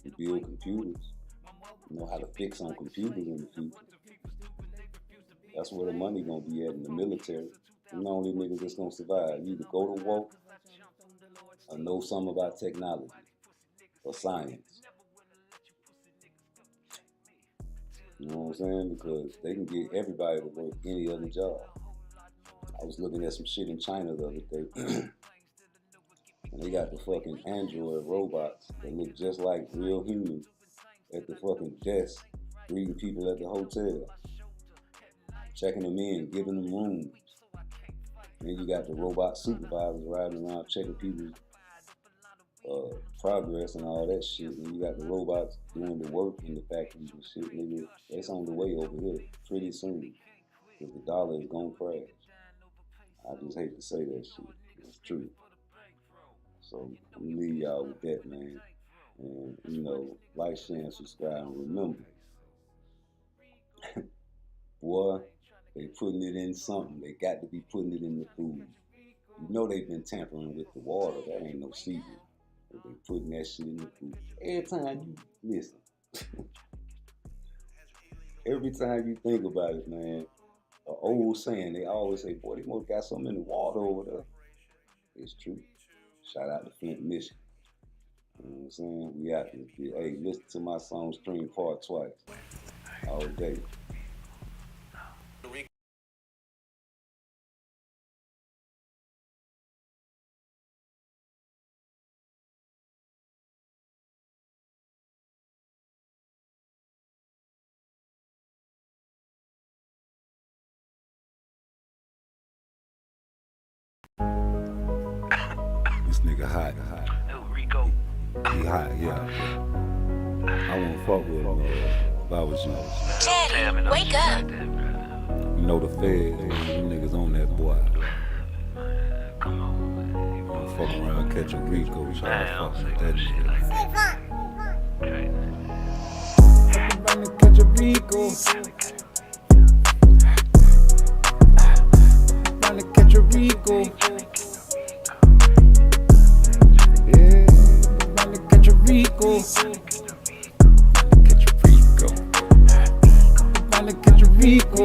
S1: and build computers. You know how to fix on computers in the future. That's where the money gonna be at in the military. Them the only niggas that's gonna survive. You either go to war or know something about technology or science. You know what I'm saying? Because they can get everybody to work any other job. I was looking at some shit in China the other day. And they got the fucking android robots that look just like real humans at the fucking desk, greeting people at the hotel, checking them in, giving them rooms. Then you got the robot supervisors riding around checking people's progress and all that shit. And you got the robots doing the work in the factories and shit. Nigga, that's on the way over here pretty soon. Because the dollar is gonna crash. I just hate to say that shit. It's true. So I'm gonna leave y'all with that, man. And you know, like, share, and subscribe, and remember, boy, they putting it in something. They got to be putting it in the food. You know they've been tampering with the water. That ain't no secret. But they putting that shit in the food. Every time you listen, every time you think about it, man, an old saying, they always say, boy, they must got something in the water over there. It's true. Shout out to Flint, Michigan. You know what I'm saying? We out this bitch. Hey, listen to my song stream part twice. All day. This nigga hot.
S2: Rico.
S1: He hot, yeah. I won't fuck with him if I was you.
S3: Daddy, wake up.
S1: You know the feds, them niggas on that boy.
S2: Come on, man. You
S1: Don't fuck around, catch a Rico, try to fuck with that nigga.
S2: okay.
S5: Around to catch a Rico. Around to catch a Rico. Yeah, around to catch a Rico.
S1: Catch a Rico.
S5: Around to catch a Rico.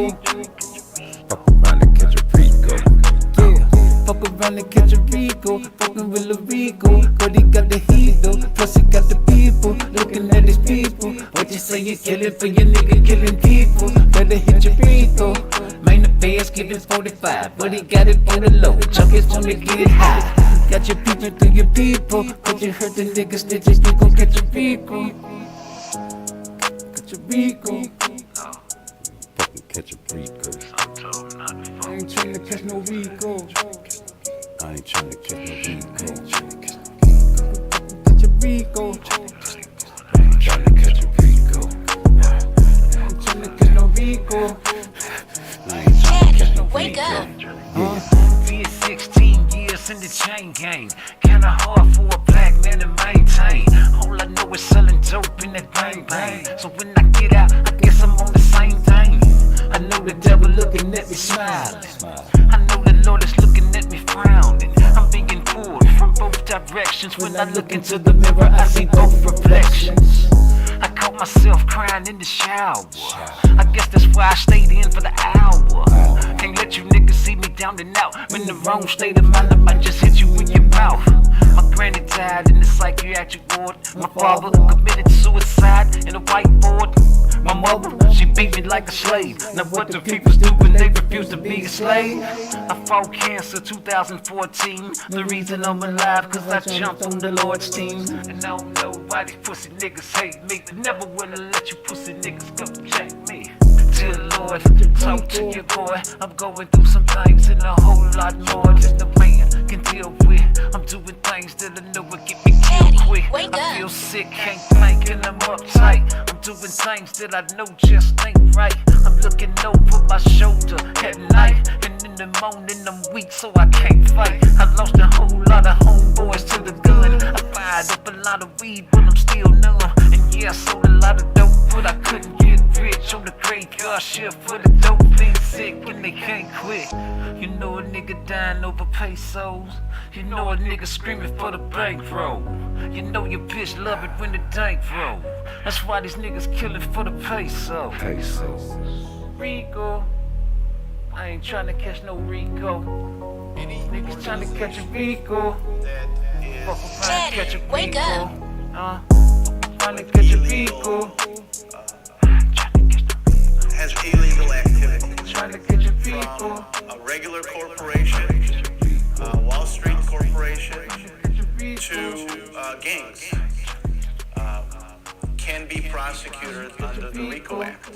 S1: Fuck around and catch a Rico.
S5: Yeah, fuck around and catch a Rico. Fucking with a Rico. But he got the heat though. Plus he got the people looking at his people. What you say you killing for your nigga killing people? Better hit your Rico. Main affairs giving 45, but he got it for the low. Chunk is on to get it high. Got your people through your people. But you heard the niggas stitches, you gon' catch a Rico. Catch a Rico.
S1: Fucking catch a Rico.
S2: I'm told not to
S5: I
S2: fuck.
S5: ain't tryna catch no Rico.
S1: I ain't trying to catch no Rico.
S5: Catch a Rico.
S1: Trying to catch a Rico.
S5: I'm tryna catch no Rico.
S1: I ain't trying to catch no
S3: Wake up.
S2: Being 16 years in the chain gang, kinda hard for a black man to maintain. All I know is selling dope in that bang bang. So when I get out, I guess I'm on the same thing. I know the devil looking at me smiling. I know the Lord is looking at me frowning. I'm being pulled from both directions. When I look into the mirror, I see both reflections. I caught myself crying in the shower. I guess that's why I stayed in for the hour. Can't let you niggas see me down and out. I'm in the wrong state of mind, I might just hit you in your mouth. My granny died in the psychiatric ward. My father committed suicide in a whiteboard. My mother, she beat me like a slave. Now what do people do when they refuse to be a slave? I fought cancer 2014. The reason I'm alive, cause I jumped on the Lord's team. And I don't know why these pussy niggas hate me, but never will I let you pussy niggas come check me. Dear Lord, talk to your boy. I'm going through some things and a whole lot more than the man can deal with. I'm doing things that I know will get me killed quick. I feel sick, can't think, and I'm uptight. I'm doing things that I know just ain't right. I'm looking over my shoulder at night, and in the morning I'm weak, so I can't fight. I lost a whole lot of homeboys to the gun. I fired up a lot of weed, but I'm still numb. And yeah, I sold a lot of dope, but I couldn't get rich on the graveyard shift for the dope fiends sick and they can't quit. You know a nigga dying over pesos. You know a nigga screaming for the bankroll. You know your bitch love it when the dank roll. That's why these niggas killing for the peso. Rico, I ain't trying to catch no Rico. Niggas trying to catch a Rico. Fuck around and catch a
S3: wake up.
S2: Rico. Trying to catch a Rico.
S4: Has illegal activity.
S2: Trying to catch a Rico.
S4: A regular corporation, Wall Street corporation, to gangs, can be prosecuted under the RICO Act.